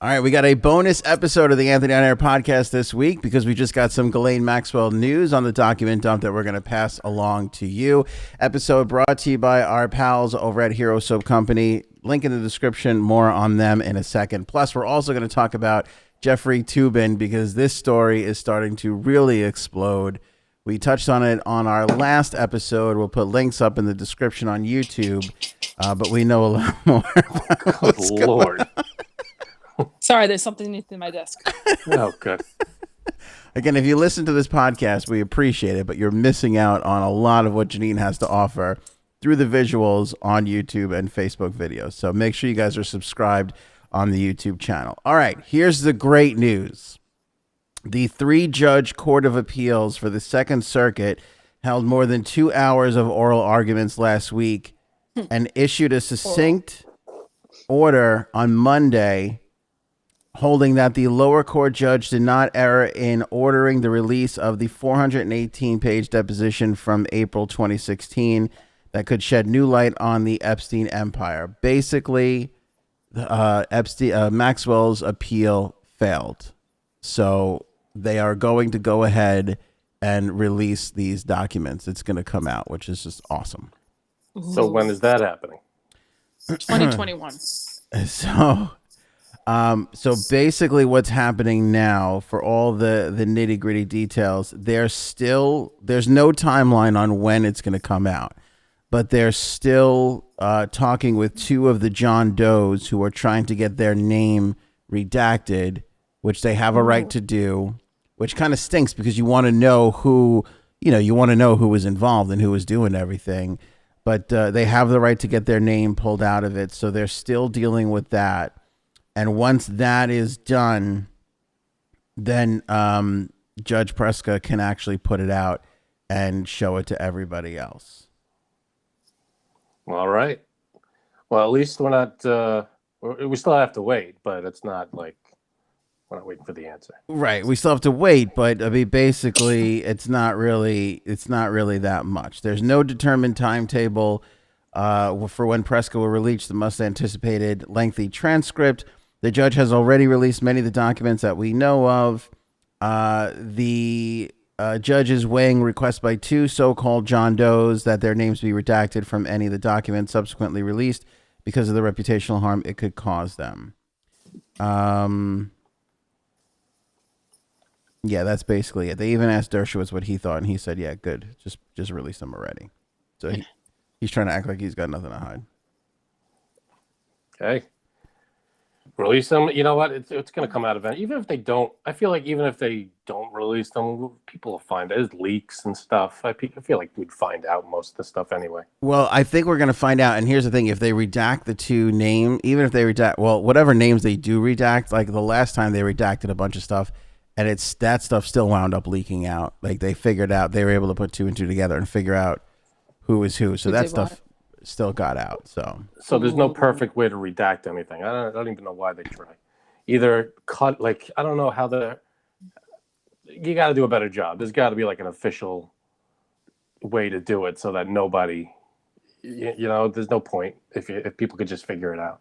All right, we got a bonus episode of the Anthony on Air podcast this week because we just got some Ghislaine Maxwell news on the document dump that we're going to pass along to you. Episode brought to you by our pals over at Hero Soap Company. Link in the description. More on them in a second. Plus, we're also going to talk about Jeffrey Toobin because this story is starting to really explode. We touched on it on our last episode. We'll put links up in the description on YouTube, but we know a lot more about what's Lord. Sorry, there's something beneath my desk. Oh, good. Again, if you listen to this podcast, we appreciate it, but you're missing out on a lot of what Janine has to offer through the visuals on YouTube and Facebook videos. So make sure you guys are subscribed on the YouTube channel. All right, here's the great news. The 3-judge Court of Appeals for the Second Circuit held more than 2 hours of oral arguments last week and issued a succinct order on Monday holding that the lower court judge did not err in ordering the release of the 418-page deposition from April 2016 that could shed new light on the Epstein empire. Basically, Maxwell's appeal failed. So they are going to go ahead and release these documents. It's going to come out, which is just awesome. So when is that happening? 2021. So basically what's happening now for all the nitty gritty details, there's no timeline on when it's going to come out, but they're still talking with 2 of the John Does who are trying to get their name redacted, which they have a right to do, which kind of stinks because you want to know who was involved and who was doing everything, but they have the right to get their name pulled out of it. So they're still dealing with that. And once that is done, then Judge Preska can actually put it out and show it to everybody else. All right. Well, at least we're not, we still have to wait, but it's not like we're not waiting for the answer. Right. We still have to wait, but I mean, basically, it's not really that much. There's no determined timetable for when Preska will release the much anticipated lengthy transcript. The judge has already released many of the documents that we know of. The judge is weighing requests by 2 so-called John Does that their names be redacted from any of the documents subsequently released because of the reputational harm it could cause them. Yeah, that's basically it. They even asked Dershowitz what he thought, and he said, yeah, good. Just release them already. So he's trying to act like he's got nothing to hide. Okay. Release them. You know what? It's going to come out eventually. Even if they don't, I feel like even if they don't release them, people will find there's leaks and stuff. I feel like we'd find out most of the stuff anyway. Well, I think we're going to find out. And here's the thing. If they redact the 2 names, even if they whatever names they do redact, like the last time they redacted a bunch of stuff, and that stuff still wound up leaking out. Like they figured out, they were able to put 2 and 2 together and figure out who is who. So that stuff still got out. So there's no perfect way to redact anything. I don't even know why they try. Either cut, like, I don't know how you got to do a better job. There's got to be like an official way to do it so that nobody, there's no point if people could just figure it out.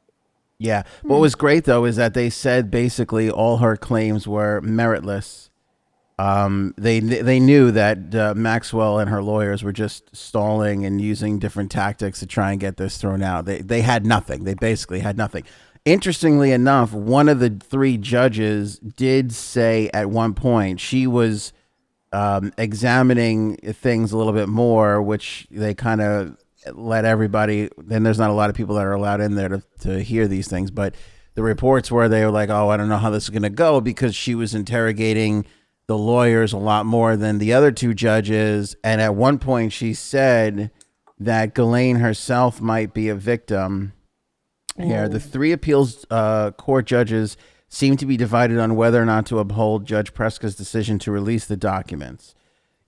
Yeah. What was great, though, is that they said basically all her claims were meritless. They knew that Maxwell and her lawyers were just stalling and using different tactics to try and get this thrown out. They had nothing. They basically had nothing. Interestingly enough, one of the 3 judges did say at one point she was examining things a little bit more, which they kind of let everybody, then there's not a lot of people that are allowed in there to hear these things, but the reports were they were like, oh, I don't know how this is going to go because she was interrogating the lawyers a lot more than the other 2 judges. And at one point she said that Ghislaine herself might be a victim. Here, the 3 appeals court judges seem to be divided on whether or not to uphold Judge Preska's decision to release the documents.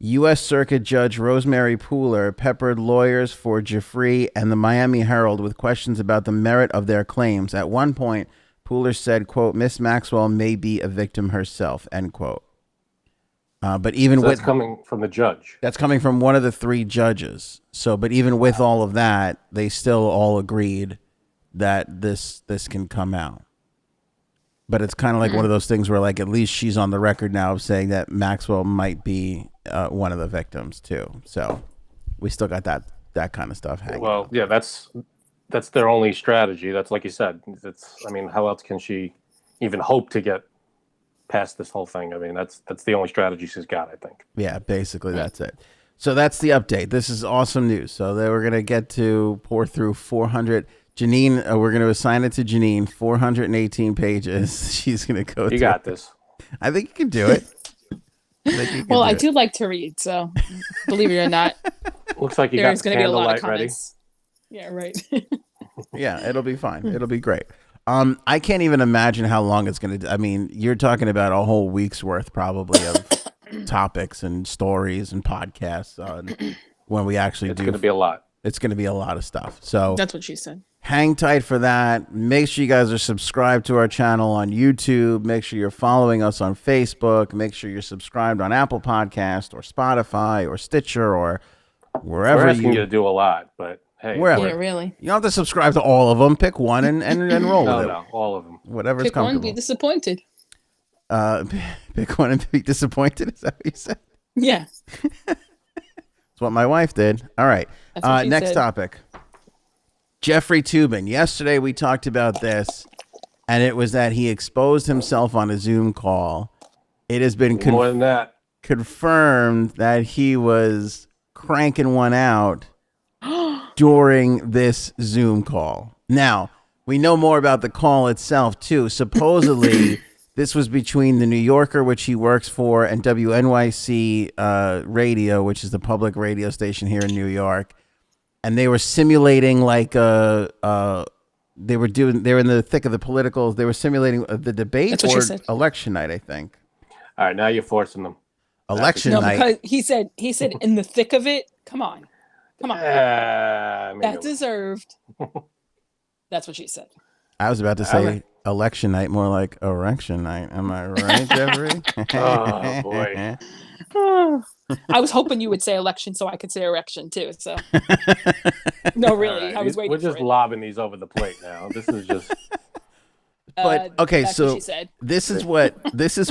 U.S. Circuit Judge Rosemary Pooler peppered lawyers for Jeffrey and the Miami Herald with questions about the merit of their claims. At one point, Pooler said, quote, Miss Maxwell may be a victim herself, end quote. But even that's coming from the judge. That's coming from one of the 3 judges. So, but even with all of that, they still all agreed that this can come out. But it's kind of like one of those things where, like, at least she's on the record now of saying that Maxwell might be one of the victims too. So we still got that kind of stuff hanging. Well, out. yeah, that's their only strategy. That's like you said. I mean, how else can she even hope to get past this whole thing? I mean, that's the only strategy she's got, I think. Yeah, basically that's it. So that's the update. This is awesome news. So then we're gonna get to pour through 400. Janine, we're going to assign it to Janine, 418 pages. She's going to go through. You got this. I think you can do it. I do like to read, so believe it or not. Looks like there's going to be a lot of ready. comments. Yeah, right. Yeah, it'll be fine. It'll be great. I can't even imagine how long it's going to. I mean, you're talking about a whole week's worth probably of topics and stories and podcasts on when we actually do. It's going to be a lot. It's going to be a lot of stuff. So that's what she said. Hang tight for that. Make sure you guys are subscribed to our channel on YouTube. Make sure you're following us on Facebook. Make sure you're subscribed on Apple Podcast or Spotify or Stitcher or wherever. We're asking you to do a lot, but hey, wherever. Yeah, really. You don't have to subscribe to all of them. Pick one and roll with it. No, all of them. Whatever's Pick comfortable. one, be disappointed. Pick one and be disappointed. Is that what you said? Yeah. That's what my wife did. All right. That's what she next said. topic. Jeffrey Toobin. Yesterday we talked about this, and it was that he exposed himself on a Zoom call. It has been More than that. confirmed that he was cranking one out during this Zoom call. Now, we know more about the call itself, too. Supposedly, this was between the New Yorker, which he works for, and WNYC Radio, which is the public radio station here in New York. And they were simulating they were in the thick of the politicals. They were simulating the debate That's what she or said. election night, I think. All right, now you're forcing them. Election No, night. because he said in the thick of it. Come on. Maybe That deserved. That's what she said. I was about to say election night, more like erection night. Am I right, Jeffrey? Oh, boy. I was hoping you would say election so I could say erection too. So no, really, Right. I was waiting. We're just for it. lobbing these over the plate now. This is just. But okay, that's so what she said. this is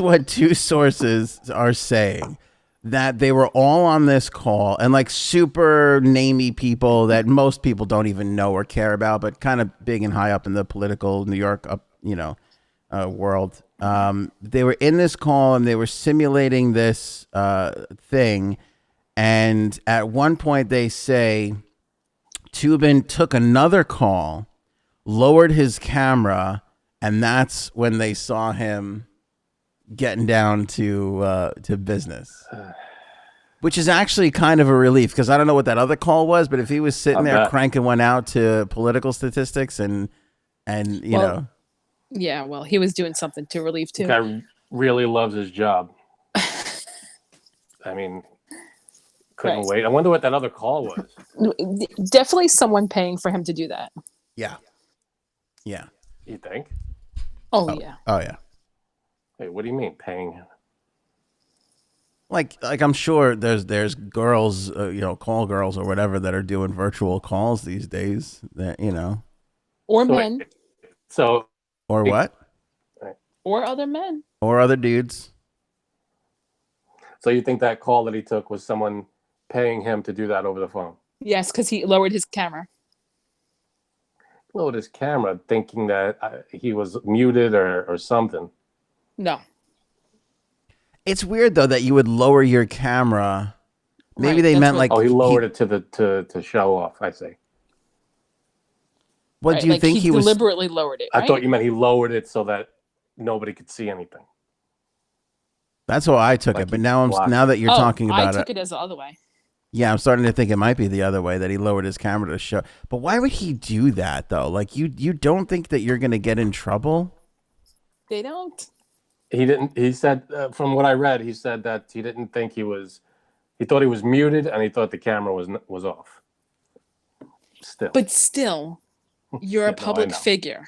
what two sources are saying, that they were all on this call, and like super namey people that most people don't even know or care about, but kind of big and high up in the political New York world. They were in this call and they were simulating this thing, and at one point they say Toobin took another call, lowered his camera, and that's when they saw him getting down to business, which is actually kind of a relief, because I don't know what that other call was, but if he was sitting there cranking one out to political statistics and you know. Yeah, well, he was doing something to relieve too. Guy really loves his job. I mean, couldn't wait. I wonder what that other call was. Definitely someone paying for him to do that. Yeah. You think? Oh yeah. Oh yeah. Wait, what do you mean paying him? Like I'm sure there's girls, call girls or whatever that are doing virtual calls these days. That Or So, men, So or what, or other men. or other dudes. So you think that call that he took was someone paying him to do that over the phone? Yes, because he lowered his camera. Lowered his camera, thinking that he was muted or something. No. It's weird though that you would lower your camera. Maybe Right, they that's meant what- like. Oh, he lowered it to show off. I see. What Right, do you like think he was? deliberately lowered it? Right? I thought you meant he lowered it so that nobody could see anything. That's how I took Like it. But he now blocked now that you're talking I about took it, it as the other way. yeah, I'm starting to think it might be the other way, that he lowered his camera to show. But why would he do that though? Like you don't think that you're gonna get in trouble? They don't. He didn't. He said, from what I read, he said that he didn't think he was. He thought he was muted, and he thought the camera was off. Still, But still, you're Yeah, a no, I public know. figure.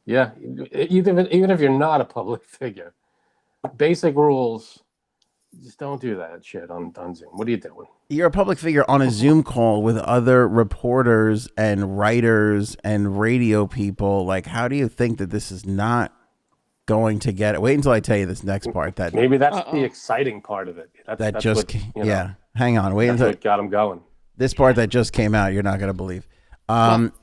yeah. Even if you're not a public figure, basic rules. Just don't do that shit on Zoom. What are you doing? You're a public figure on a Zoom call with other reporters and writers and radio people. Like, how do you think that this is not going to get it. Wait until I tell you this next part. That Maybe that's the exciting part of it. That's just what, you know, hang on. Wait that's until what got him going. this part that just came out. You're not going to believe.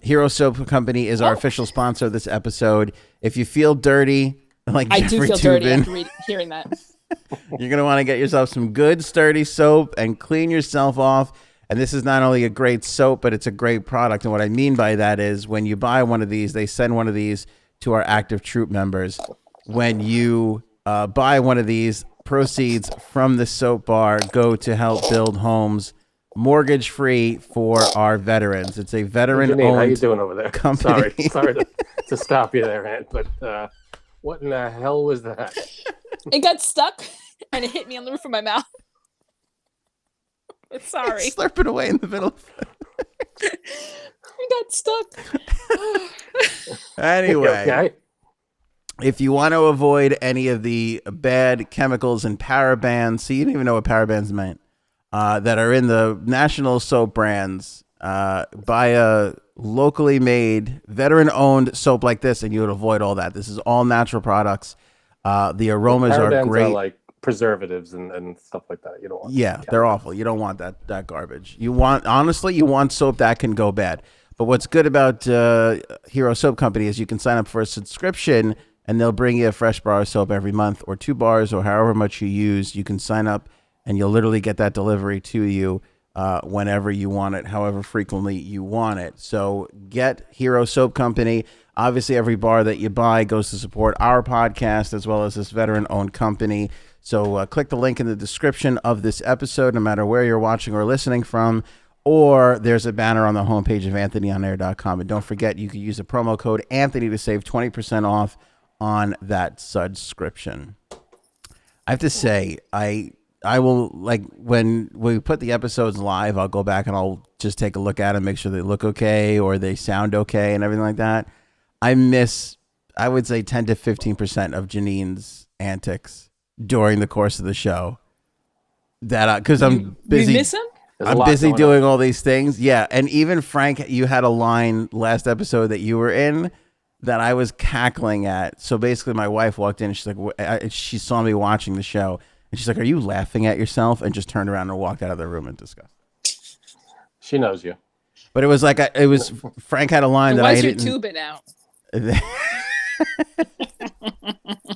Hero Soap Company is our official sponsor of this episode. If you feel dirty, like I Jeffrey do feel Toobin, dirty after hearing that. you're going to want to get yourself some good, sturdy soap and clean yourself off. And this is not only a great soap, but it's a great product. And what I mean by that is when you buy one of these, they send one of these to our active troop members. When you buy one of these, proceeds from the soap bar go to help build homes mortgage-free for our veterans. It's a veteran-owned Janine, how you doing over there? company. Sorry to stop you there, Ant, but what in the hell was that? It got stuck and it hit me on the roof of my mouth. Sorry. It's slurping away in the middle. It got stuck. Anyway, Okay. if you want to avoid any of the bad chemicals and parabens, see, you didn't even know what parabens meant, that are in the national soap brands, buy a locally made, veteran-owned soap like this, and you would avoid all that. This is all natural products. The aromas are Parabens great. are like preservatives and stuff like that. You don't want. Yeah, they're awful. You don't want that garbage. You want soap that can go bad. But what's good about Hero Soap Company is you can sign up for a subscription, and they'll bring you a fresh bar of soap every month, or 2 bars, or however much you use. You can sign up, and you'll literally get that delivery to you whenever you want it, however frequently you want it. So get Hero Soap Company. Obviously, every bar that you buy goes to support our podcast as well as this veteran-owned company. So click the link in the description of this episode, no matter where you're watching or listening from, or there's a banner on the homepage of anthonyonair.com. And don't forget, you can use the promo code Anthony to save 20% off on that subscription. I have to say, I will, like, when we put the episodes live, I'll go back and I'll just take a look at them, make sure they look okay or they sound okay and everything like that. I miss, I would say 10 to 15% of Janine's antics during the course of the show. That because I'm busy. You miss him? I'm busy doing all these things. Yeah, and even Frank, you had a line last episode that you were in that I was cackling at. So basically, my wife walked in and she's like, she saw me watching the show, and she's like, "Are you laughing at yourself?" And just turned around and walked out of the room in disgust. She knows you. But it was like Frank had a line that I didn't. Why's your tubing out?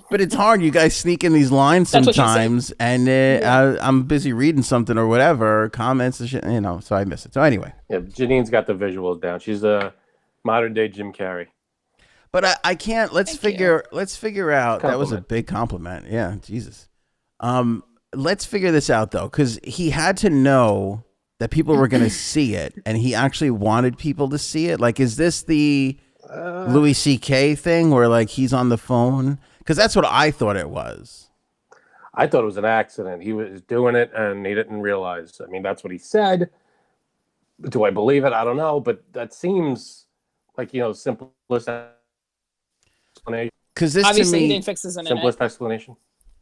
But it's hard. You guys sneak in these lines sometimes, and I'm busy reading something or whatever, comments and shit, so I miss it. So anyway. Yeah, Janine's got the visuals down. She's a modern day Jim Carrey. But I can't. Let's figure out. That was a big compliment. Yeah, Jesus. Let's figure this out though, because he had to know that people were going to see it, and he actually wanted people to see it. Like, is this the Louis C.K. thing where like he's on the phone? Because that's what I thought it was. I thought it was an accident. He was doing it and he didn't realize. I mean, that's what he said. Do I believe it? I don't know. But that seems like, simplest explanation. Because this Obviously, to he me, didn't fix his internet. Simplest explanation.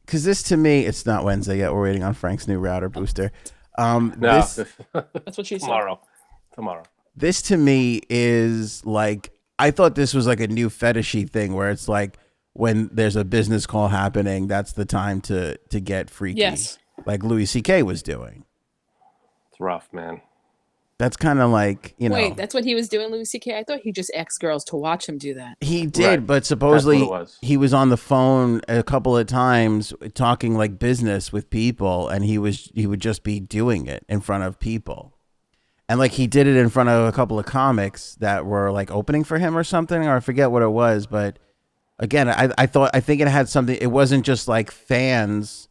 Because this to me, it's not Wednesday yet. We're waiting on Frank's new router booster. No, That's what she said. Tomorrow. This to me is like, I thought this was like a new fetishy thing where it's like, when there's a business call happening, that's the time to get freaky. Yes. Like Louis C.K. was doing. It's rough, man. That's kind of like, Wait, that's what he was doing, Louis C.K.? I thought he just asked girls to watch him do that. He did, Right. but supposedly That's what it was. he was on the phone a couple of times talking like business with people, and he would just be doing it in front of people. And like he did it in front of a couple of comics that were like opening for him or something, or I forget what it was, but again, I think it had something. It wasn't just like fans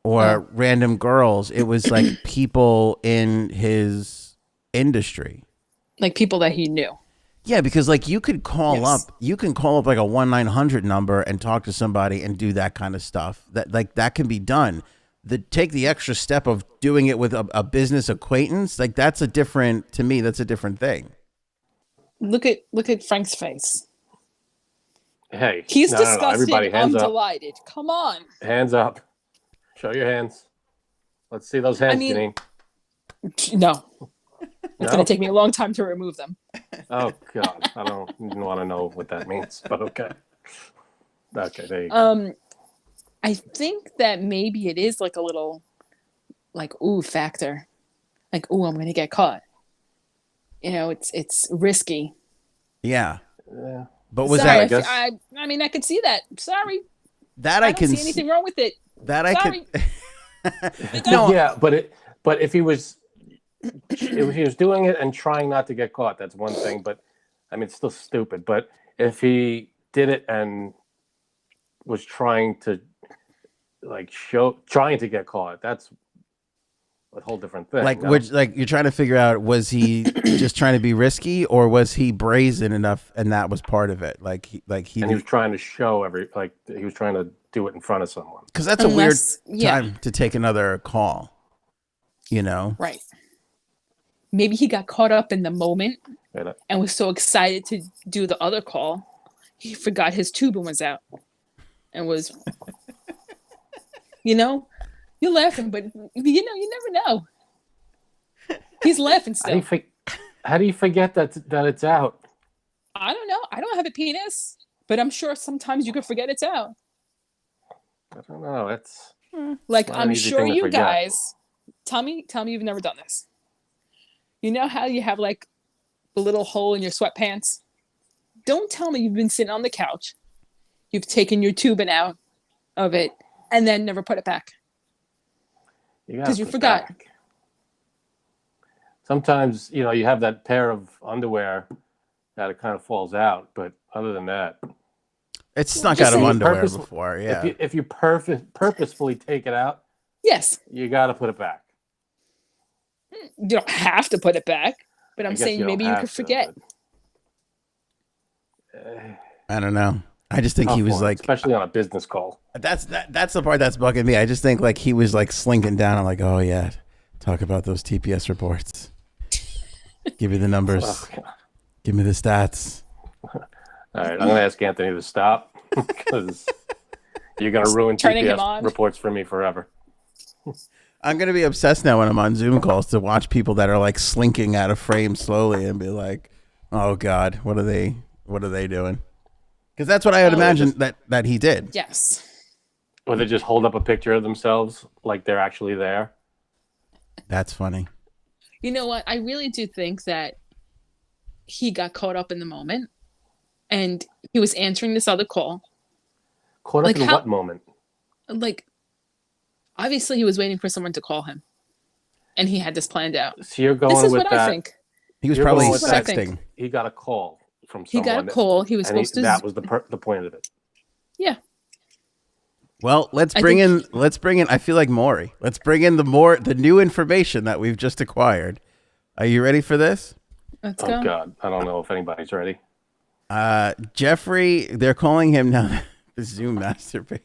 or random girls. It was like people in his industry, Like people that he knew. Yeah, because like you can call Yes. up like a 1-900 number and talk to somebody and do that kind of stuff. That can be done. Take the extra step of doing it with a business acquaintance. Like that's a different thing. Look at Frank's face. Hey, He's no, disgusted. Everybody, I'm hands up. delighted. Come on. Hands up. Show your hands. Let's see those hands, Janine. No. It's No? going to take me a long time to remove them. Oh God, I don't even want to know what that means, but okay. Okay, there you go. I think that maybe it is like a little, like, ooh, factor. Like, ooh, I'm gonna get caught. You know, it's risky. Yeah. Yeah. But was Sorry, that I mean, I could see that. Sorry, that I I don't can see anything wrong with it. that I Sorry. could No, Yeah, but if he was doing it and trying not to get caught, that's one thing. But I mean, it's still stupid. But if he did it and was trying to get caught, that's a whole different thing. like no? which like you're trying to figure out, was he just trying to be risky, or was he brazen enough and that was part of it? And he was trying to show he was trying to do it in front of someone. Because that's a weird time to take another call, you know? Right. Maybe he got caught up in the moment Yeah. and was so excited to do the other call, he forgot his Toobin was out and was, you know, you're laughing, but you know, you never know. He's laughing still. How do you forget that it's out? I don't know. I don't have a penis, but I'm sure sometimes you could forget it's out. I don't know. It's Like, not an I'm easy sure thing to you forget. guys, tell me you've never done this. You know how you have like the little hole in your sweatpants? Don't tell me you've been sitting on the couch, you've taken your Toobin out of it, and then never put it back. Because you forgot. Back. Sometimes, you know, you have that pair of underwear that it kind of falls out, but other than that, It's snuck Just out of saying. underwear before, yeah. if you purposefully take it out, Yes. you got to put it back. You don't have to put it back, but I'm I guess saying don't maybe you have could to, forget. I don't know. I just think he tough was one, like, especially on a business call. that's the part that's bugging me. I just think like he was like slinking down. I'm like, oh yeah, talk about those TPS reports. Give me the numbers. Oh, God. Give me the stats. All right, I'm going to ask Anthony to stop because you're going to ruin Turning him TPS on. reports for me forever. I'm gonna be obsessed now when I'm on Zoom calls to watch people that are like slinking out of frame slowly and be like, oh God, what are they doing? Because that's what I would imagine that he did. Yes. Or they just hold up a picture of themselves like they're actually there. That's funny. You know what? I really do think that he got caught up in the moment and he was answering this other call. Caught up Like in how- what moment? Like, obviously he was waiting for someone to call him and he had this planned out. So you're going This is with what that. I think. He was You're probably going with that. sexting. He got a call from He someone. got a call. He was and supposed to. that was the point of it. Yeah. Well, let's bring in. I feel like Maury. Let's bring in the new information that we've just acquired. Are you ready for this? Let's Oh go. God, I don't know if anybody's ready. Jeffrey, they're calling him now the Zoom masturbator.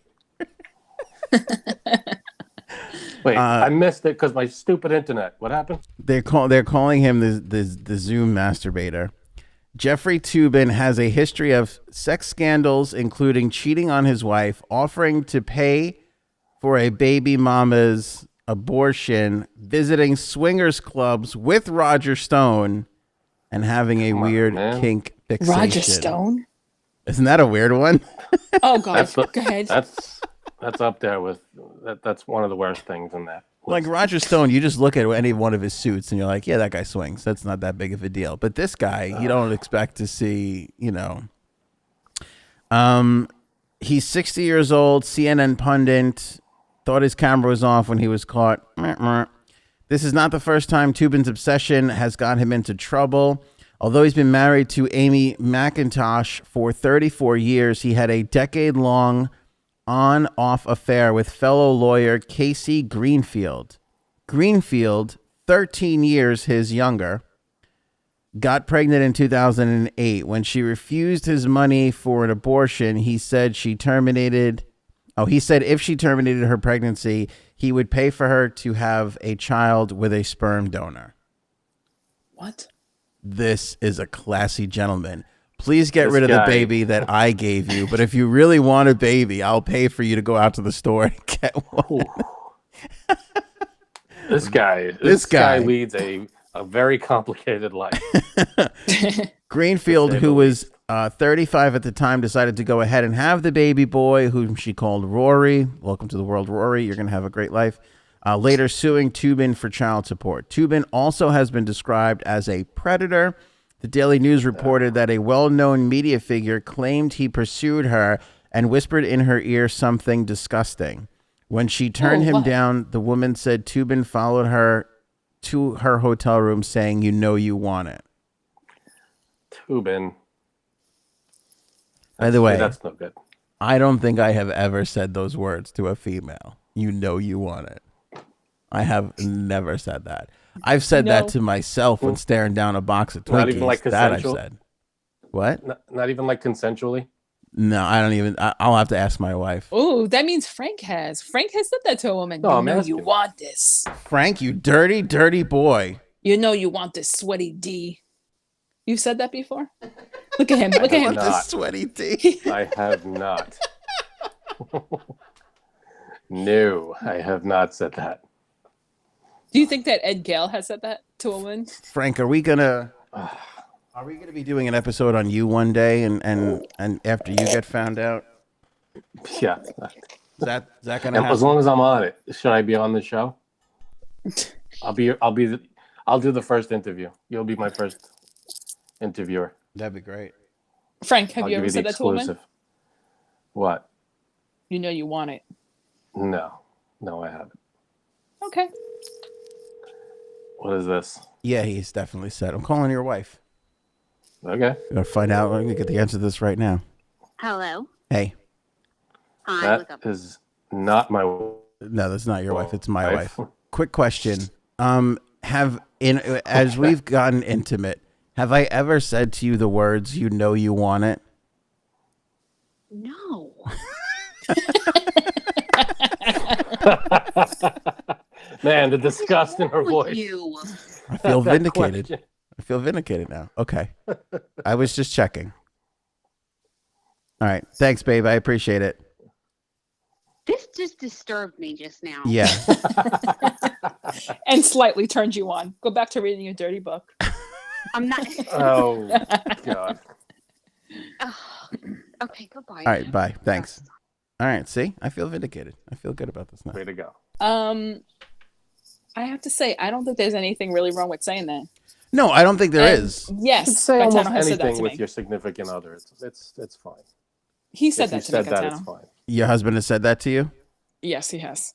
Wait, I missed it because my stupid internet. What happened? They're calling him the Zoom masturbator. Jeffrey Toobin has a history of sex scandals, including cheating on his wife, offering to pay for a baby mama's abortion, visiting swingers clubs with Roger Stone, and having a weird kink fixation. Roger Stone? Isn't that a weird one? Oh God, go ahead. That's up there with that's one of the worst things in that. Like Roger Stone, you just look at any one of his suits and you're like, yeah, that guy swings. That's not that big of a deal. But this guy, you don't expect to see, you know. He's 60 years old, CNN pundit, thought his camera was off when he was caught. This is not the first time Toobin's obsession has got him into trouble. Although he's been married to Amy McIntosh for 34 years, he had a decade-long on-off affair with fellow lawyer Casey Greenfield. Greenfield, 13 years his younger, got pregnant in 2008. When she refused his money for an abortion, he said if she terminated her pregnancy, he would pay for her to have a child with a sperm donor. What? This is a classy gentleman. Please get rid of the baby that I gave you. But if you really want a baby, I'll pay for you to go out to the store and get one. This guy leads a very complicated life. Greenfield, who was 35 at the time, decided to go ahead and have the baby boy, whom she called Rory. Welcome to the world, Rory. You're going to have a great life. Later suing Toobin for child support. Toobin also has been described as a predator. The Daily News reported that a well-known media figure claimed he pursued her and whispered in her ear something disgusting. When she turned him down, the woman said Toobin followed her to her hotel room saying, "You know you want it." Toobin. By the way, that's no good. I don't think I have ever said those words to a female. You know you want it. I have never said that. I've said that to myself when staring down a box of Twinkies. Not even like that I've consensual? said. What? Not even like consensually? No, I don't even. I'll have to ask my wife. Oh, that means Frank has. Frank has said that to a woman. No, you I'm know asking. you want this. Frank, you dirty, dirty boy. You know you want this sweaty D. You've said that before? Look at him. Look at him. Not. This sweaty D. I have not. No, I have not said that. Do you think that Ed Gale has said that to a woman? Frank, are we gonna be doing an episode on you one day and after you get found out? Yeah. Is that gonna happen? As long as I'm on it, should I be on the show? I'll do the first interview. You'll be my first interviewer. That'd be great. Frank, have I'll you give ever said the that to a woman? exclusive. What? You know you want it. No, I haven't. Okay. What is this? Yeah, he's definitely said. I'm calling your wife. Okay. I'm gonna find out. I'm gonna get the answer to this right now. Hello. Hey. Hi. What's That up? is not my. No, that's not your wife. It's my wife. wife. Quick question. As we've gotten intimate, have I ever said to you the words, "You know you want it"? No. Man, the disgust in her With voice. you. I feel That vindicated. question. I feel vindicated now. Okay. I was just checking. All right. Thanks, babe. I appreciate it. This just disturbed me just now. Yeah. And slightly turned you on. Go back to reading your dirty book. I'm not. Oh God. Okay, goodbye. All right. Bye. Thanks. All right. See, I feel vindicated. I feel good about this now. Way to go. I have to say, I don't think there's anything really wrong with saying that. No, I don't think there And is. Yes, You could say Gaetano almost has said that anything to with me. your significant other. It's fine. He said If that you to said me, that, Gaetano. it's fine. Your husband has said that to you? Yes, he has.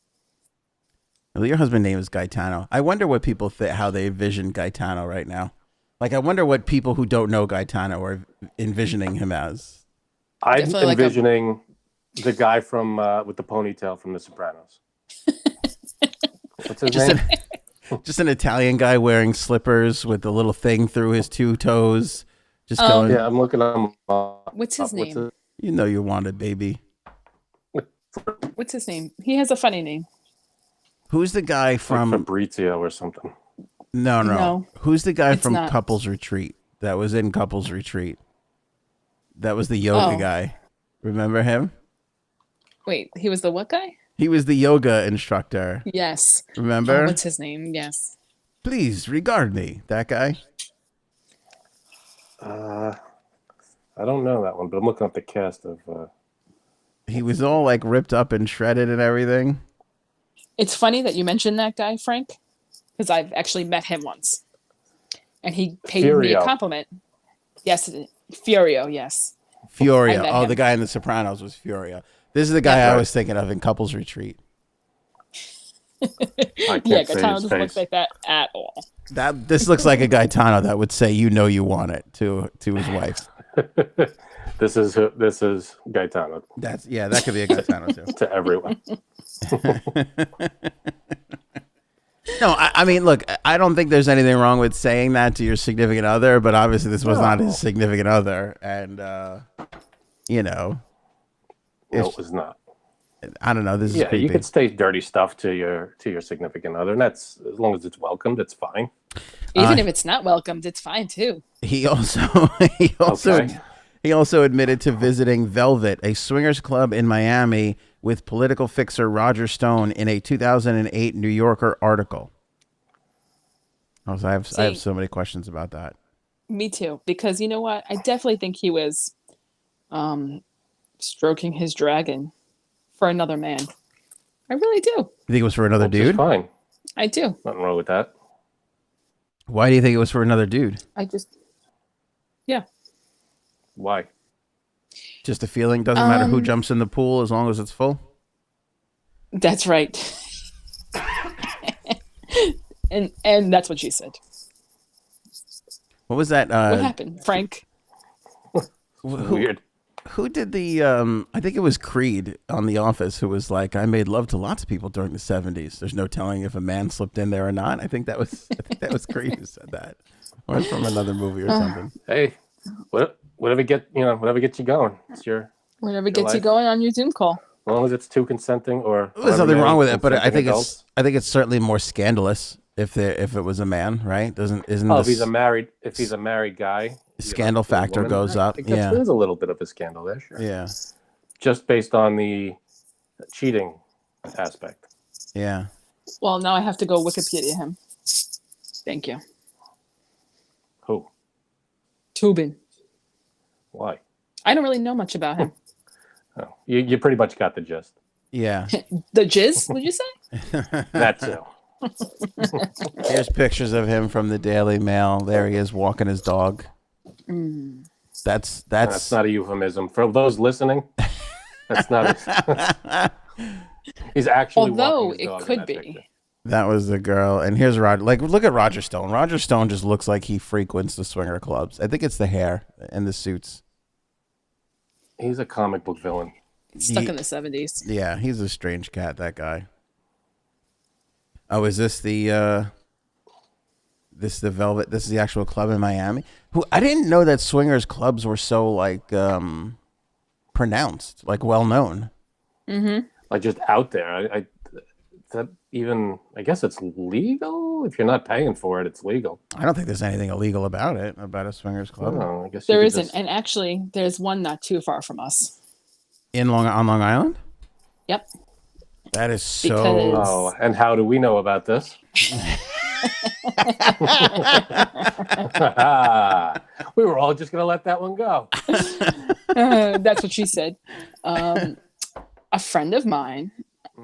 Well, your husband's name is Gaetano. I wonder what people how they envision Gaetano right now. Like, I wonder what people who don't know Gaetano are envisioning him as. I'm Definitely like envisioning the guy from with the ponytail from The Sopranos. What's his Just name? Just an Italian guy wearing slippers with a little thing through his two toes. Just going, Yeah, I'm looking at him. What's his name? you know you want it, baby. What's his name? He has a funny name. Who's the guy from... Fabrizio or something. No. No, Who's the guy it's from not. Couples Retreat that was in Couples Retreat? That was the yoga Oh. guy. Remember him? Wait, he was the what guy? He was the yoga instructor. Yes. Remember? Oh, what's his name? Yes. Please regard me. That guy? I don't know that one, but I'm looking up the cast of. He was all like ripped up and shredded and everything. It's funny that you mentioned that guy, Frank, because I've actually met him once. And he paid me a Furio. compliment. Yes, Furio, yes. Furia. I met Oh, him. the guy in The Sopranos was Furia. This is the guy I was thinking of in Couples Retreat. I can't Yeah, say Gaetano his doesn't look face. like that at all. This looks like a Gaetano that would say, "You know you want it" to his wife. This is Gaetano That could be a Gaetano too. to everyone. No, I mean, look, I don't think there's anything wrong with saying that to your significant other, but obviously this was not his significant other, and you know, No, it was not. I don't know. This is Yeah, creepy. you could say dirty stuff to your significant other, and that's as long as it's welcomed, it's fine. Even if it's not welcomed, it's fine too. He also Okay. he also admitted to visiting Velvet, a swingers club in Miami, with political fixer Roger Stone in a 2008 New Yorker article. I have so many questions about that. Me too. Because you know what? I definitely think he was stroking his dragon for another man. I really do. You think it was for another Which is dude? fine. I do. Nothing wrong with that. Why do you think it was for another dude? Yeah. Why? Just a feeling. Doesn't matter who jumps in the pool as long as it's full. That's right. and that's what she said. What was that? What happened, Frank? Weird. Who did the? I think it was Creed on The Office, who was like, "I made love to lots of people during the '70s. There's no telling if a man slipped in there or not." I think that was Creed who said that, or it's from another movie or something. Hey, whatever gets you going. It's your Whatever gets life. you going on your Zoom call. As long as it's two consenting or There's nothing wrong with it, but I consenting think adults. it's certainly more scandalous if it was a man, right? Isn't if he's this, a married guy, scandal factor woman, goes I up? think Yeah, there's a little bit of a scandal there, sure. yeah, Just based on the cheating aspect. yeah. Well, now I have to go Wikipedia him. Thank you. Who? Toobin. Why? I don't really know much about him. Oh, you pretty much got the gist. Yeah. The jizz, would you say? That too. Here's pictures of him from the Daily Mail. There he is walking his dog. That's not a euphemism for those listening. That's not. He's actually. Although walking his it dog in could that be. picture. that was the girl. And here's Roger. Like, look at Roger Stone. Roger Stone just looks like he frequents the swinger clubs. I think it's the hair and the suits. He's a comic book villain. Stuck in the 70s. Yeah, he's a strange cat, that guy. Oh, is this the Velvet? This is the actual club in Miami. Who I didn't know that swingers clubs were so like pronounced, like well known. Mm-hmm. Like just out there. I guess it's legal if you're not paying for it. It's legal. I don't think there's anything illegal about it, about a swingers club Oh, I guess There you could isn't. just- And actually, there's one not too far from us. on Long Island. Yep. That is so. Because- Oh, and how do we know about this? We were all just gonna let that one go. That's what she said. A friend of mine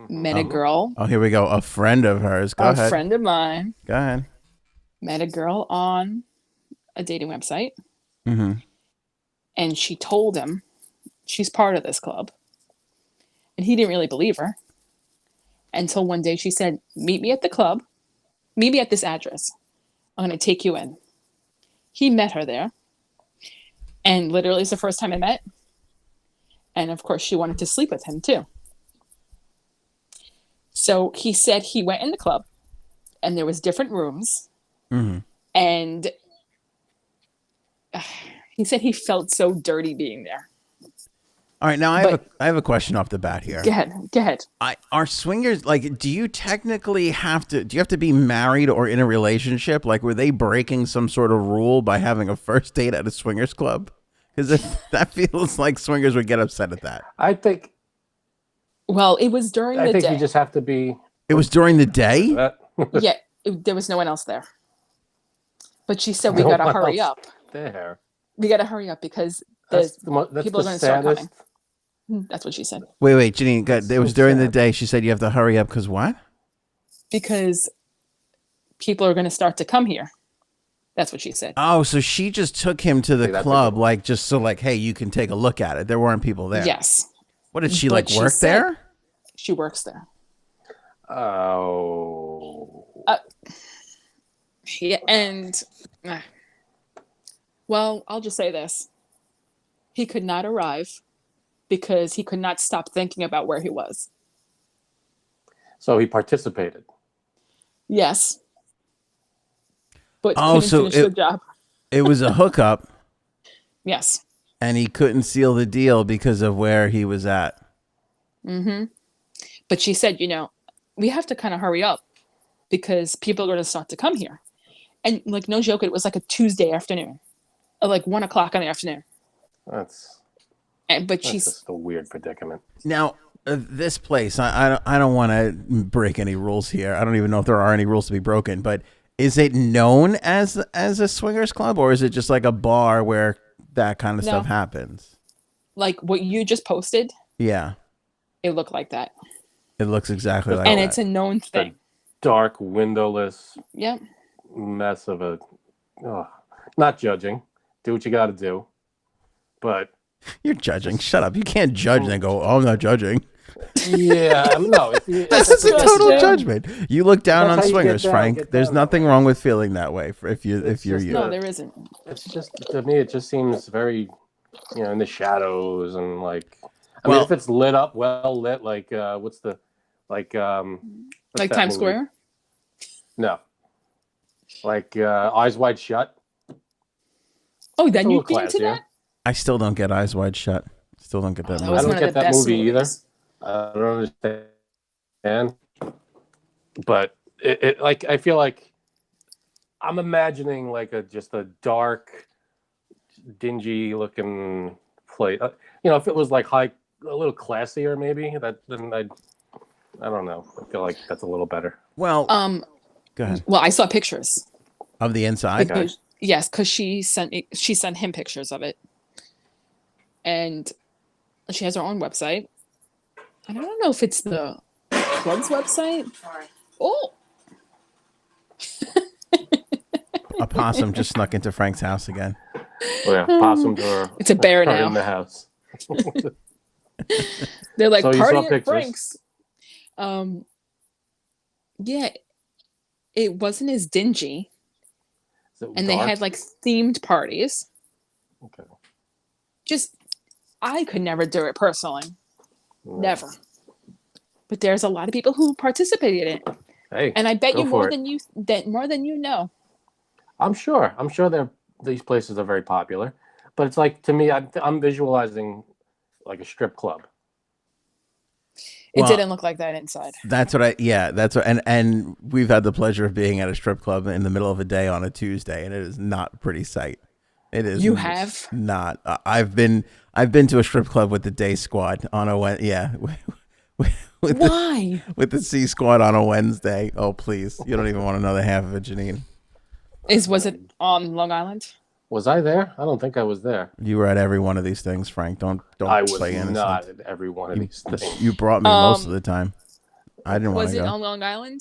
met a girl. Oh, here we go. A friend of hers. Go ahead. Friend of mine Go ahead. met a girl on a dating website. Mm-hmm. And she told him she's part of this club. And he didn't really believe her until one day she said, meet me at the club. Meet me at this address. I'm going to take you in. He met her there. And literally it's the first time I met. And of course she wanted to sleep with him too. So he said he went in the club and there was different rooms. Mm-hmm. And he said he felt so dirty being there. All right, now I have a question off the bat here. Go ahead. Are swingers, like, do you technically have to be married or in a relationship? Like, were they breaking some sort of rule by having a first date at a swingers club? Because that feels like swingers would get upset at that. I think Well, it was during the day. you just have to be. It was during the day? Yeah, there was no one else there. But she said we got to hurry up. There. We got to hurry up because That's people the are going to start saddest. coming. That's what she said. Wait, Janine, it was so during the sad. day. She said you have to hurry up because what? Because people are going to start to come here. That's what she said. Oh, so she just took him to the See, that's a club, good- like, just so, like, hey, you can take a look at it. There weren't people there. Yes. What did she, But like, she work said- there? She works there. Oh. Yeah, and well, I'll just say this. He could not arrive because he could not stop thinking about where he was. So he participated. Yes. But Oh, couldn't so finish the job. It was a hookup, Yes. and he couldn't seal the deal because of where he was at. Mm-hmm. But she said, we have to kind of hurry up because people are going to start to come here. And like, no joke, it was like a Tuesday afternoon, like 1 o'clock in the afternoon. That's But she's just a weird predicament. Now, this place, I don't want to break any rules here. I don't even know if there are any rules to be broken, but Is it known as a swingers club, or is it just like a bar where that kind of No. stuff happens? Like what you just posted, Yeah, it looked like that. it looks exactly like And that. it's a known thing. Dark, windowless Yep. mess of a. Not judging. Do what you got to do. But You're judging. Shut up. You can't judge and then go, oh, I'm not judging. yeah, no. This is a what total you do. judgment. You look down That's on how you get swingers, down, Frank. get There's down. nothing wrong with feeling that way if you're It's you. just No, there isn't. It's just, to me, it just seems very, in the shadows and like. I Well- mean, if it's lit up, well lit, like what's the, like what's Like that Times movie? Square? No. Like Eyes Wide Shut. Oh, then a you little get into classier. that? I still don't get Eyes Wide Shut. Still don't get that That movie. was I don't one of get the that best movie either. movies. I don't understand. But it like I feel like I'm imagining like just a dark, dingy looking place. If it was like a little classier, maybe then I don't know. I feel like that's a little better. Well, go ahead. Well, I saw pictures. Of the inside? Okay. Because she sent him pictures of it, and she has her own website. And I don't know if it's the club's website. Oh, A possum just snuck into Frank's house again. Oh yeah, possums are it's a bear are now. in the house. They're like So you saw party at pictures. Frank's. Yeah, it wasn't as dingy, Is it and they dark? had like themed parties. Okay. Just, I could never do it personally, never. But there's a lot of people who participated in it, Hey, and I bet go you for more it. than you know. I'm sure these places are very popular, but it's like to me, I'm visualizing like a strip club. It Well, didn't look like that inside. That's what and we've had the pleasure of being at a strip club in the middle of a day on a Tuesday, and it is not a pretty sight. It is. You have? Not. I've been to a strip club with the day squad on a Wednesday. with Why? with the C squad on a Wednesday. Oh please, you don't even want to know the half of it, Janine. Was it on Long Island? Was I there? I don't think I was there. You were at every one of these things, Frank. Don't I was play innocent. not at every one of these things. You brought me most of the time. I didn't want Was to it go. on Long Island?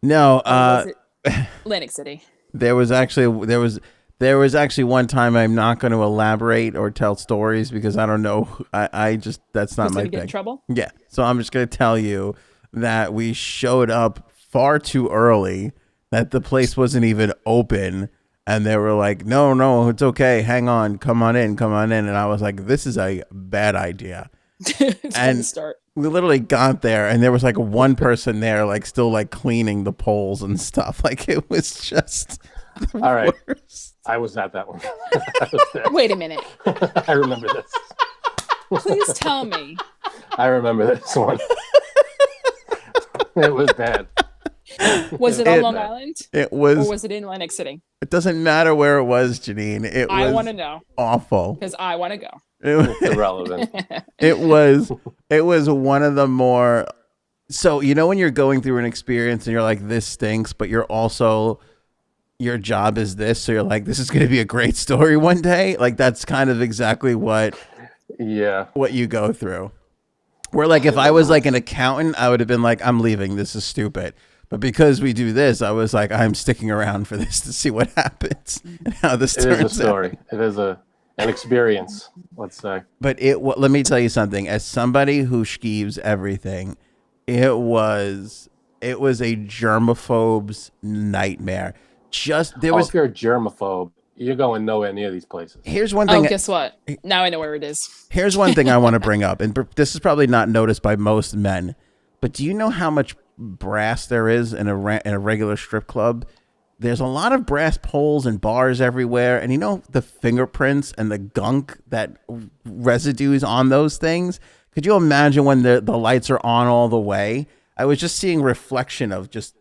No, Or was it Atlantic City? there was actually one time. I'm not going to elaborate or tell stories because I don't know. I just that's not Was my it get in thing. trouble? Yeah, so I'm just going to tell you that we showed up far too early. That the place wasn't even open. And they were like, no, it's okay. Hang on. Come on in. And I was like, this is a bad idea. It's from the start. We literally got there and there was like one person there, like still like cleaning the poles and stuff. Like it was just the All right. worst. I was at that one. I was there. Wait a minute. I remember this. Please tell me. I remember this one. It was bad. Was it on Long Island? It Or was, was it in Atlantic City? it doesn't matter where it was, Janine. It I was want to know awful. because I want to go. It's irrelevant. It was one of the more, so when you're going through an experience and you're like, this stinks, but you're also, your job is this, so you're like, this is going to be a great story one day. Like that's kind of exactly what Yeah. you go through. Where like if I was like an accountant, I would have been like, I'm leaving, this is stupid. But because we do this, I was like, I'm sticking around for this to see what happens and how this It turns is a story. out. It is an experience, let's say. But let me tell you something. As somebody who skeeves everything, it was a germaphobe's nightmare. If you're a germaphobe, you're going nowhere near these places. Here's one Oh, thing. guess what? Now I know where it is. Here's one thing I want to bring up, and this is probably not noticed by most men. But do you know how much brass there is in a regular strip club? There's a lot of brass poles and bars everywhere, and the fingerprints and the gunk that residues on those things. Could you imagine when the lights are on all the way? I was just seeing reflection of just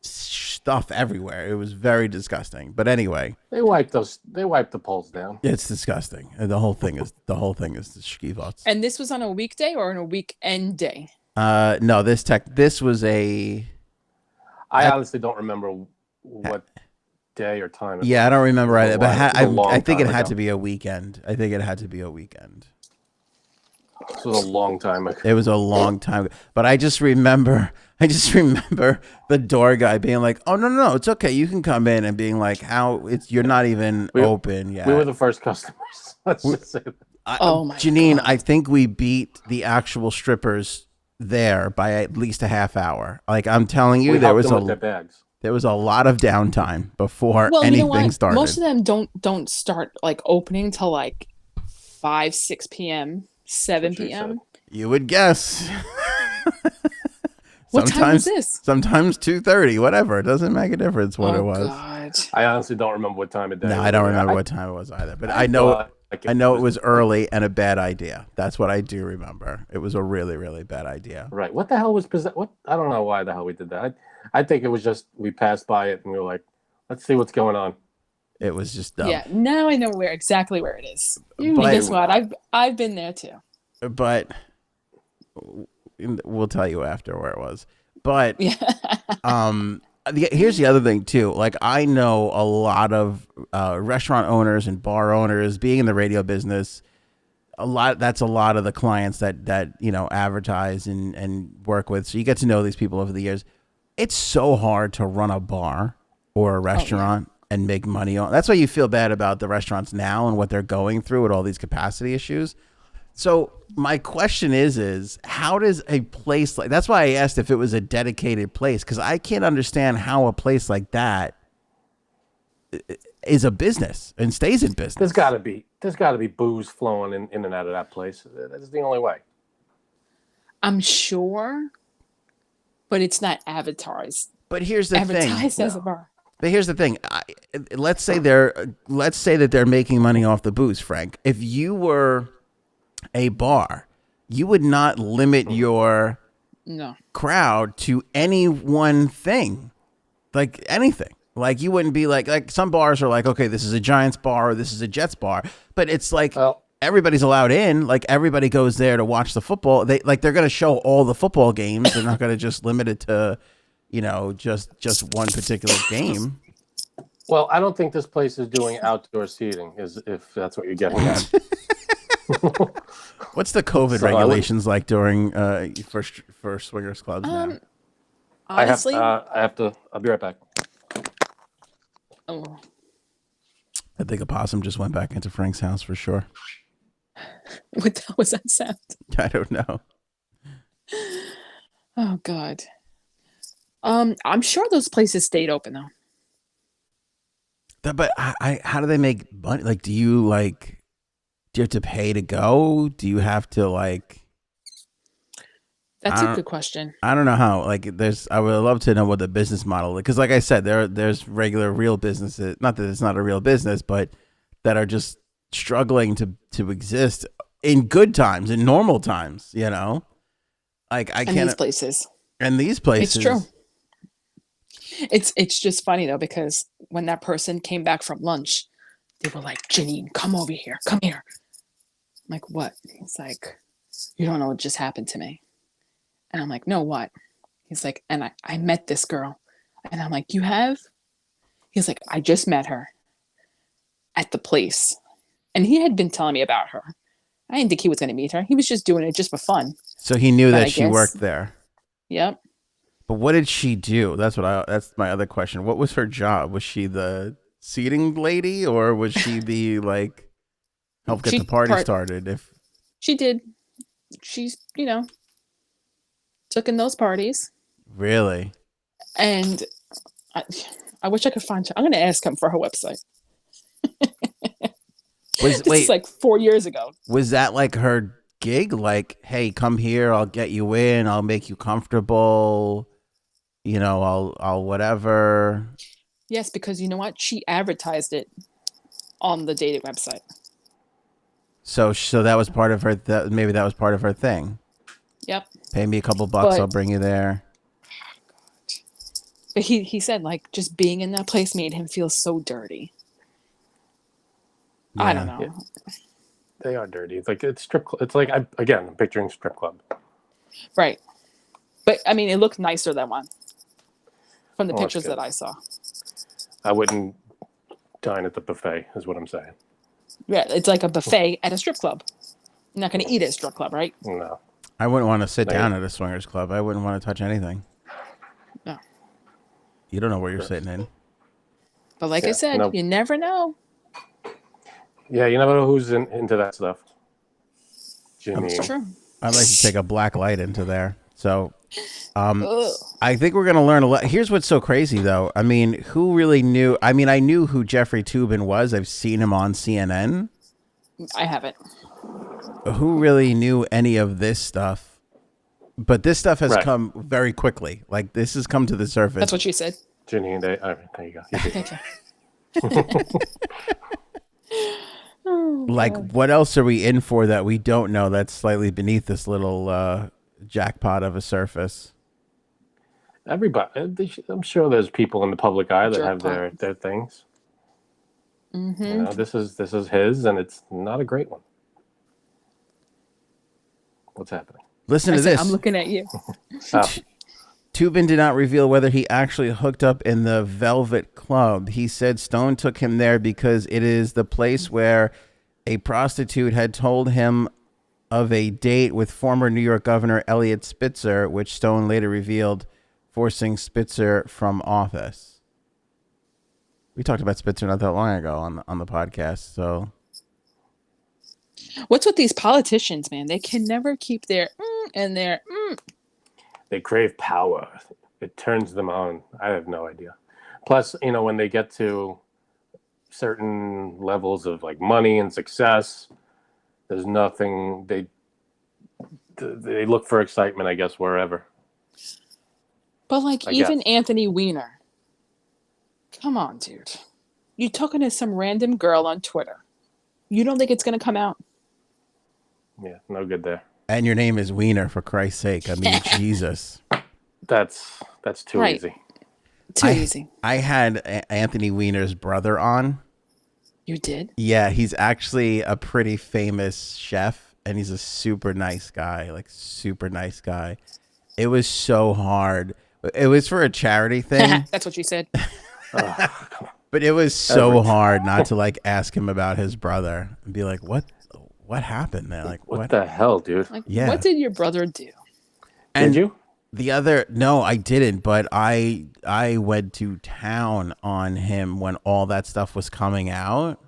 stuff everywhere. It was very disgusting. But anyway, They wipe the poles down. it's disgusting. And the whole thing is the schivats. And this was on a weekday or on a weekend day? No, this was a. I honestly don't remember what day or time. Yeah, I don't remember either, but I think it had ago. to be a weekend. I think it had to be a weekend. This was a long time ago. It was a long time ago. But I just remember the door guy being like, "Oh no, it's okay. You can come in," and being like, "How you're not even open yet." We were the first customers. Let's just say that. Oh my Janine, God. I think we beat the actual strippers there by at least a half hour. Like I'm telling you, We there helped was them with their bags. there was a lot of downtime before Well, you know anything what? started. Most of them don't start like opening till like 5, 6 p.m., 7 That's what she p.m. You would guess. What time was this? Sometimes 2:30, whatever. It doesn't make a difference what it was. God. I honestly don't remember what time of day. No, I don't remember what time it was either. But I know it was early and a bad idea. That's what I do remember. It was a really, really bad idea. Right. What the hell was what? I don't know why the hell we did that. I think it was just we passed by it and we were like, let's see what's going on. It was just dumb. Yeah, now I know exactly where it is. And But- guess what? I've been there too. But we'll tell you after where it was. But Yeah. here's the other thing too. Like I know a lot of restaurant owners and bar owners, being in the radio business. That's a lot of the clients that advertise and work with. So you get to know these people over the years. It's so hard to run a bar or a restaurant and make money on. That's why you feel bad about the restaurants now and what they're going through with all these capacity issues. So my question is how does a place like, that's why I asked if it was a dedicated place, because I can't understand how a place like that is a business and stays in business. There's got to be booze flowing in and out of that place. That's the only way. I'm sure, but it's not advertised. But here's the thing. Advertised as a bar. But here's the thing. Let's say that they're making money off the booze, Frank. If you were a bar, you would not limit your crowd to any one thing, like anything. Like you wouldn't be like some bars are like, okay, this is a Giants bar or this is a Jets bar, but it's like everybody's allowed in. Like everybody goes there to watch the football. They're going to show all the football games. They're not going to just limit it to, just one particular game. Well, I don't think this place is doing outdoor seating, if that's what you're getting at. What's the COVID regulations like during for swingers clubs now? Honestly, I'll be right back. oh, I think a possum just went back into Frank's house for sure. what the hell was that sound? I don't know. Oh God. I'm sure those places stayed open though. But how do they make money? Like, do you have to pay to go? Do you have to That's a good question. I don't know how. I would love to know what the business model is, because, like I said, there's regular real businesses. Not that it's not a real business, but that are just struggling to exist in good times, in normal times. Like I can't. These places. It's true. It's just funny though, because when that person came back from lunch, they were like, "Janine, come over here. Come here." I'm like, "What?" He's like, "You don't know what just happened to me." And I'm like, "No, what?" He's like, "And I met this girl." And I'm like, "You have?" He's like, "I just met her at the place." And he had been telling me about her. I didn't think he was going to meet her. He was just doing it just for fun. So he knew that she worked there. Yep. But what did she do? That's my other question. What was her job? Was she the seating lady, or was she the help get the party started? She did. She's, took in those parties. Really? And I wish I could find her. I'm going to ask him for her website. This is like 4 years ago. Was that her gig? Like, hey, come here. I'll get you in. I'll make you comfortable. I'll whatever. Yes, because you know what? She advertised it on the dating website. So that was part of her. Maybe that was part of her thing. Yep. Pay me a couple bucks. I'll bring you there. But he said just being in that place made him feel so dirty. Yeah. I don't know. Yeah. They are dirty. It's like it's strip. It's like I'm picturing strip club. Right. But I mean, it looked nicer than one. from the Well, that's pictures good. that I saw. I wouldn't dine at the buffet, is what I'm saying. Yeah, it's like a buffet at a strip club. You're not going to eat at a strip club, right? No. I wouldn't want to sit Maybe. down at a swingers club. I wouldn't want to touch anything. No. You don't know where you're sitting in. But like I Yeah, said, no. you never know. Yeah, you never know who's into that stuff. Janine. It's true. I'd like to take a black light into there. So Ugh. I think we're going to learn a lot. Here's what's so crazy, though. I mean, who really knew? I mean, I knew who Jeffrey Toobin was. I've seen him on CNN. I haven't. Who really knew any of this stuff? But this stuff has Right. come very quickly. Like, this has come to the surface. That's what you said. Janine, there you go. You did. Okay. Like, what else are we in for that we don't know that's slightly beneath this little jackpot of a surface? Everybody, I'm sure there's people in the public eye that have Jackpot. their things. Mm-hmm. You know, this is his, and it's not a great one. What's happening? Listen to this. I'm looking at you. Oh, Toobin did not reveal whether he actually hooked up in the Velvet Club. He said Stone took him there because it is the place where a prostitute had told him of a date with former New York Governor Eliot Spitzer, which Stone later revealed, forcing Spitzer from office. We talked about Spitzer not that long ago on the podcast. So What's with these politicians, man? They can never keep their and their they crave power. It turns them on. I have no idea. Plus, you know, when they get to certain levels of like money and success, there's nothing they look for excitement, I guess, wherever. But like I even guess. Anthony Weiner. Come on, dude. You're talking to some random girl on Twitter. You don't think it's gonna come out? Yeah, no good there. and your name is Wiener, for Christ's sake. I mean, Jesus. That's too Right. easy. Too easy. I had Anthony Weiner's brother on. You did? Yeah, he's actually a pretty famous chef, and he's a super nice guy, like super nice guy. It was so hard. It was for a charity thing, That's what you said. but it was so hard not to like ask him about his brother and be like, what happened there? Like, What the hell, dude? Like, Yeah. what did your brother do? And Did you? no, I didn't, but I went to town on him when all that stuff was coming out.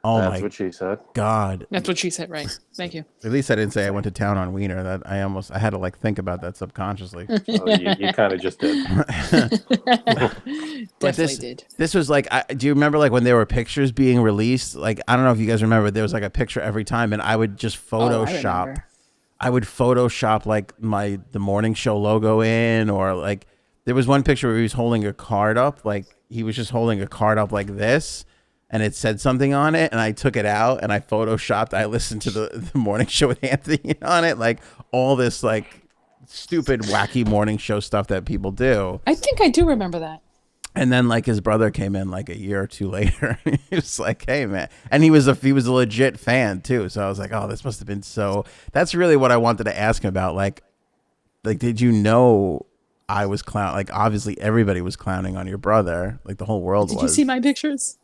Oh That's my what she said. God. That's what she said, right? Thank you. At least I didn't say I went to town on Wiener. That I had to like think about that subconsciously. Oh, you kind of just did. Definitely did. This was like, do you remember like when there were pictures being released? Like, I don't know if you guys remember, there was like a picture every time, and I would just Photoshop. remember. I would Photoshop like the morning show logo in, or like there was one picture where he was holding a card up, like he was just holding a card up like this, and it said something on it, and I took it out and I Photoshopped. I listened to the morning show with Anthony on it, like all this like stupid wacky morning show stuff that people do. I think I do remember that. And then like his brother came in like a year or two later. He was like, "Hey man," and he was a legit fan too. So I was like, "Oh, this must have been so." That's really what I wanted to ask him about. Like, did you know I was clown? Like, obviously everybody was clowning on your brother. Like the whole world was. Did you see my pictures?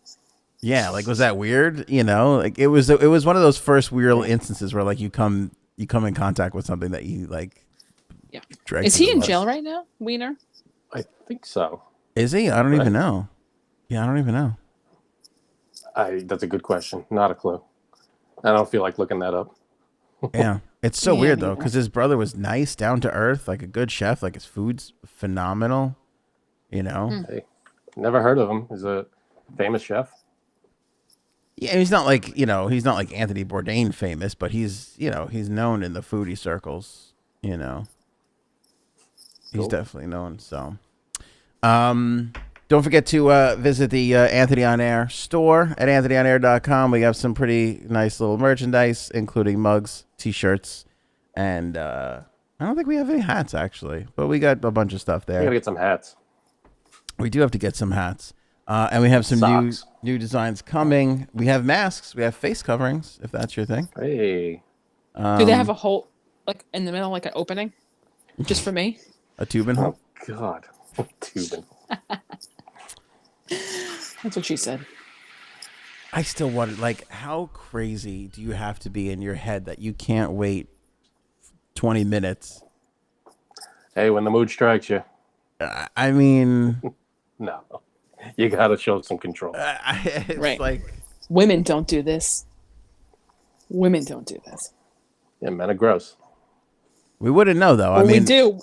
Yeah. Like, was that weird? You know, like it was one of those first weird instances where like you come in contact with something that you like. Yeah. drag Is to he the in bus. jail right now, Wiener? I think so. Is he? I don't even know. Yeah, I don't even know. That's a good question. Not a clue. I don't feel like looking that up. Yeah. It's so Yeah, weird me though, neither. because his brother was nice, down to earth, like a good chef, like his food's phenomenal, you know? Hey, never heard of him. He's a famous chef. Yeah, he's not like, he's not like Anthony Bourdain famous, but he's known in the foodie circles, He's Cool. definitely known, so. Don't forget to visit the Anthony On Air store at anthonyonair.com. We have some pretty nice little merchandise, including mugs, t-shirts, and I don't think we have any hats, actually, but we got a bunch of stuff I gotta there. get some hats. We do have to get some hats. And we have some Socks. new designs coming. We have masks. We have face coverings, if that's your thing. Hey, Do they have a hole like in the middle, like an opening, just for me? A Toobin hole? oh God, Toobin. That's what she said. I still wonder, like, how crazy do you have to be in your head that you can't wait 20 minutes? Hey, when the mood strikes you, I mean, no, you got to show some control. it's Right. like, Women don't do this. Women don't do this. Yeah, men are gross. we wouldn't know, though. Well, I mean, we do.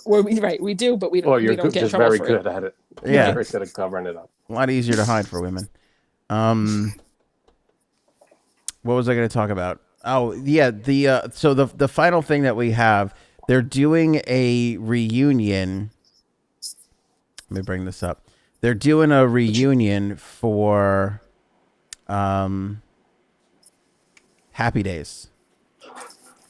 We do, but we don't. Or you're we don't get in just trouble very for good it. at it. Yeah. Very good at covering it up. a lot easier to hide for women. What was I going to talk about? Oh, yeah. So the final thing that we have, they're doing a reunion. Let me bring this up. They're doing a reunion for Happy Days.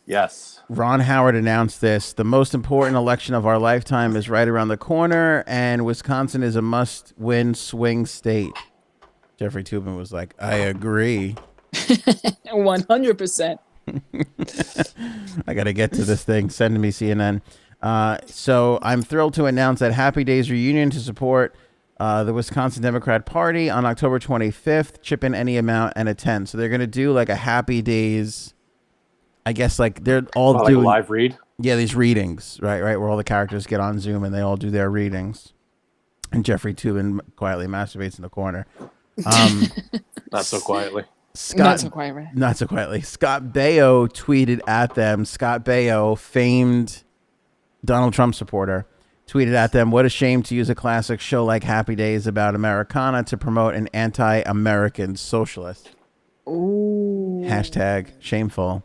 Yes. Ron Howard announced this. The most important election of our lifetime is right around the corner, and Wisconsin is a must-win swing state. Jeffrey Toobin was like, I agree. 100%. I got to get to this thing. Send me CNN. So I'm thrilled to announce that Happy Days reunion to support the Wisconsin Democrat Party on October 25th. Chip in any amount and attend. So they're going to do like a Happy Days. I guess like they're all Like doing a live read. Yeah, these readings, right, where all the characters get on Zoom and they all do their readings. And Jeffrey Toobin quietly masturbates in the corner. Not so quietly. Not so quiet, right? Not so quietly. Scott Baio tweeted at them. Scott Baio, famed Donald Trump supporter, tweeted at them, "What a shame to use a classic show like Happy Days about Americana to promote an anti-American socialist." Ooh. Hashtag shameful.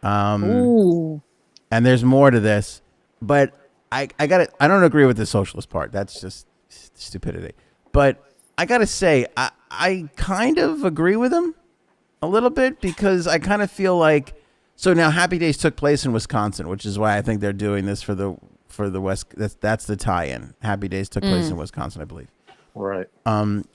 Ooh. And there's more to this, but I don't agree with the socialist part. That's just stupidity. But I gotta say, I kind of agree with him a little bit, because I kind of feel like, so now Happy Days took place in Wisconsin, which is why I think they're doing this for the West. That's the tie-in. Happy Days took place in Wisconsin, I believe. Right. And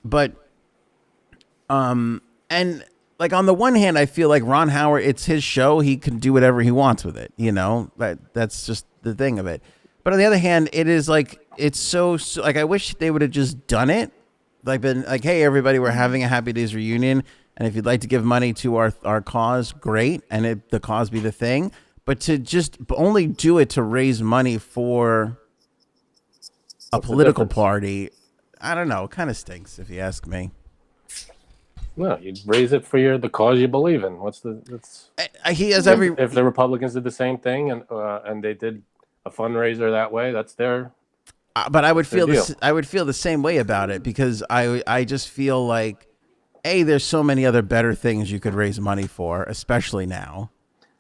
like on the one hand, I feel like Ron Howard, it's his show. He can do whatever he wants with it. You know, that's just the thing of it. But on the other hand, it is like, it's so like, I wish they would have just done it. Like, been like, hey, everybody, we're having a Happy Days reunion. And if you'd like to give money to our cause, great. And the cause be the thing. But to just only do it to raise money for a political party, I don't know. It kind of stinks, if you ask me. No, you raise it for the cause you believe in. He has if the Republicans did the same thing and they did a fundraiser that way, that's their. But I would feel deal. I would feel the same way about it, because I just feel like, A, there's so many other better things you could raise money for, especially now.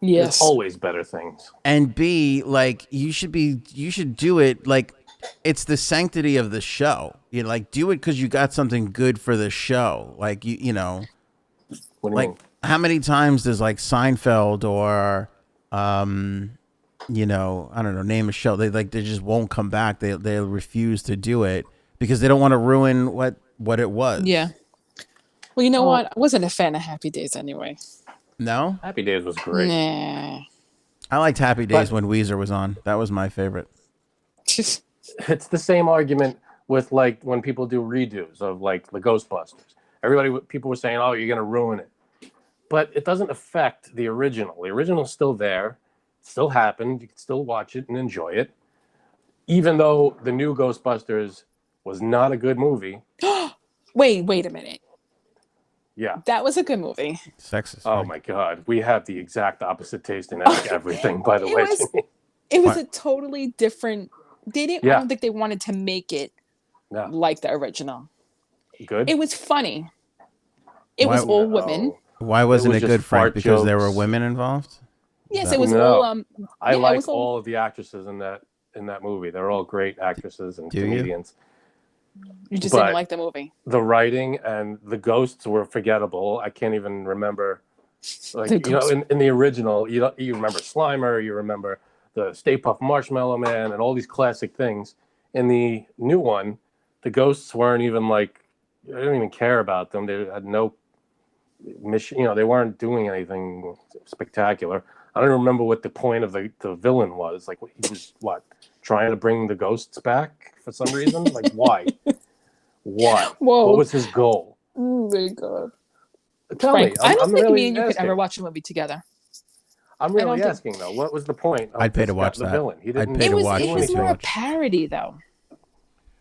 Yes. There's always better things. And B, like you should do it like it's the sanctity of the show. You know, like do it because you got something good for the show. Like you know, What do you like mean? how many times does like Seinfeld or you know, I don't know, name a show, they just won't come back. They refuse to do it because they don't want to ruin what it was. Yeah. Well, you know what? I wasn't a fan of Happy Days anyway. No? Happy Days was great. Nah. I liked Happy Days when Weezer was on. That was my favorite. It's the same argument with like when people do redos of like the Ghostbusters. People were saying, "Oh, you're gonna ruin it," but it doesn't affect the original. The original's still there, it still happened. You can still watch it and enjoy it, even though the new Ghostbusters was not a good movie. Wait a minute. Yeah. That was a good movie. Sexist. Oh right? my God, we have the exact opposite taste in everything. By the way, It was What? a totally different. They didn't. I Yeah. don't think they wanted to make it No. like the original. Good. It was funny. It Why- was all women. Why wasn't was it just good, Frank? fart Because there were jokes. women involved? Yes, that- it was No. all. I yeah, it like was all of the actresses in that movie. They're all great actresses and Do you? comedians. You just but- didn't like the movie. The writing and the ghosts were forgettable. I can't even remember. Like The ghosts. in the original, you remember Slimer, you remember the Stay Puft Marshmallow Man, and all these classic things. In the new one, the ghosts weren't even like, I didn't even care about them. They had no mission. They weren't doing anything spectacular. I don't remember what the point of the villain was. Like he was trying to bring the ghosts back for some reason. Like why? What? Whoa. What was his goal? Oh my god. Tell Frank, me. I don't I'm think really me and you could asking. ever watch a movie together. I'm I don't really think- asking though. What was the point? Of I'd pay this to guy, watch the that. villain. He I'd didn't. pay It to was watch it was it. more a parody though.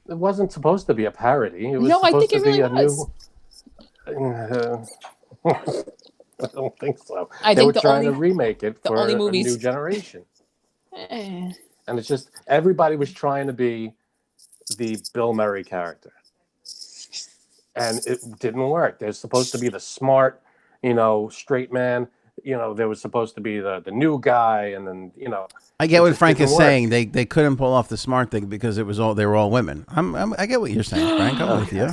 It wasn't supposed to be a parody. It was No, I supposed think to it be really a was. new. I don't think so. I They think were the trying only- to remake it the for only a movies- new generation, Eh. and it's just everybody was trying to be the Bill Murray character, and it didn't work. They're supposed to be the smart, straight man. There was supposed to be the new guy, and then I get it what just Frank didn't is work. saying. They couldn't pull off the smart thing because they were all women. I get what you're saying, Frank. I'm with you.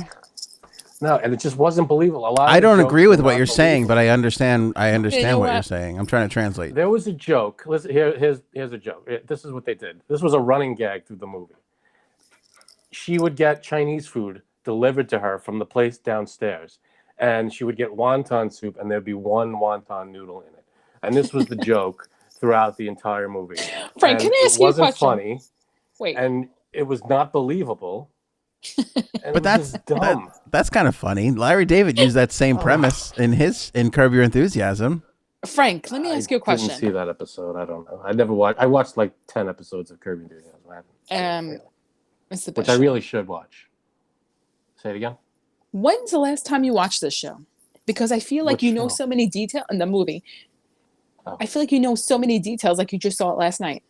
No, and it just wasn't believable. A lot. I of the don't jokes agree with were what not you're saying, but believable. I understand know what what? you're saying. I'm trying to translate. There was a joke. Listen, here's a joke. This is what they did. This was a running gag through the movie. She would get Chinese food delivered to her from the place downstairs, and she would get wonton soup, and there'd be one wonton noodle in it. And this was the joke throughout the entire movie. Frank, And can I ask it you a wasn't question? funny, Wait. and it was not believable. And But it was just dumb. that's kind of funny. Larry David used that same premise in Curb Your Enthusiasm. Frank, let me ask you a I didn't see question. that episode. I don't know. I never watched. I watched like 10 episodes of Kirby Enthusiasm. I haven't seen it, It's the which best I show. really should watch. Say it again. When's the last time you watched this show? Because I feel like Which you know show? so many details in the movie. Oh. I feel like you know so many details, like you just saw it last night.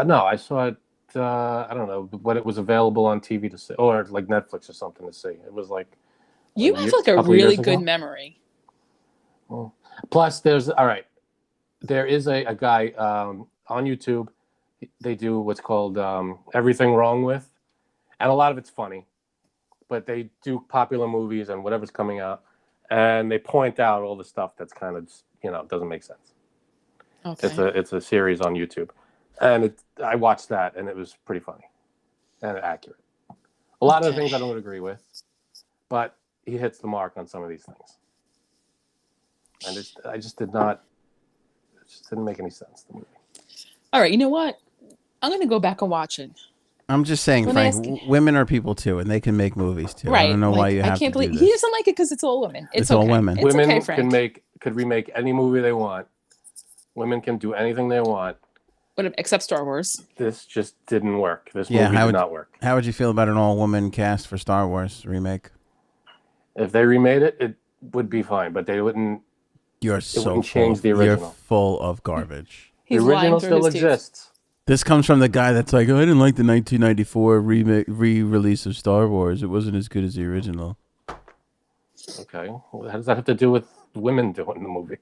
No, I saw it. I don't know when it was available on TV to see, or like Netflix or something to see. It was like You a have year- like a couple years really ago. good memory. Well, plus, there is a guy on YouTube. They do what's called Everything Wrong With, and a lot of it's funny, but they do popular movies and whatever's coming out, and they point out all the stuff that's kind of doesn't make sense. Okay. It's a series on YouTube, and I watched that, and it was pretty funny and accurate. A lot of the Okay. things I don't agree with, but he hits the mark on some of these things, and I just did not. It just didn't make any sense. The movie. All right, you know what? I'm gonna go back and watch it. I'm just saying, Let me Frank. ask you- Women are people too, and they can make movies too. Right. I don't know why like, you have I can't to believe do he this. doesn't like it because it's all women. It's all okay. women. It's Women okay, Frank. could remake any movie they want. Women can do anything they want. Except Star Wars. This just didn't work. This Yeah, movie how did would- not work. How would you feel about an all-woman cast for Star Wars remake? If they remade it, it would be fine, but they wouldn't. You're so wouldn't change full, the You're original. full of garbage. He's the original lying through still his teeth. exists. This comes from the guy that's like, oh, I didn't like the 1994 re-release of Star Wars. It wasn't as good as the original. Okay, well, how does that have to do with women doing the movie?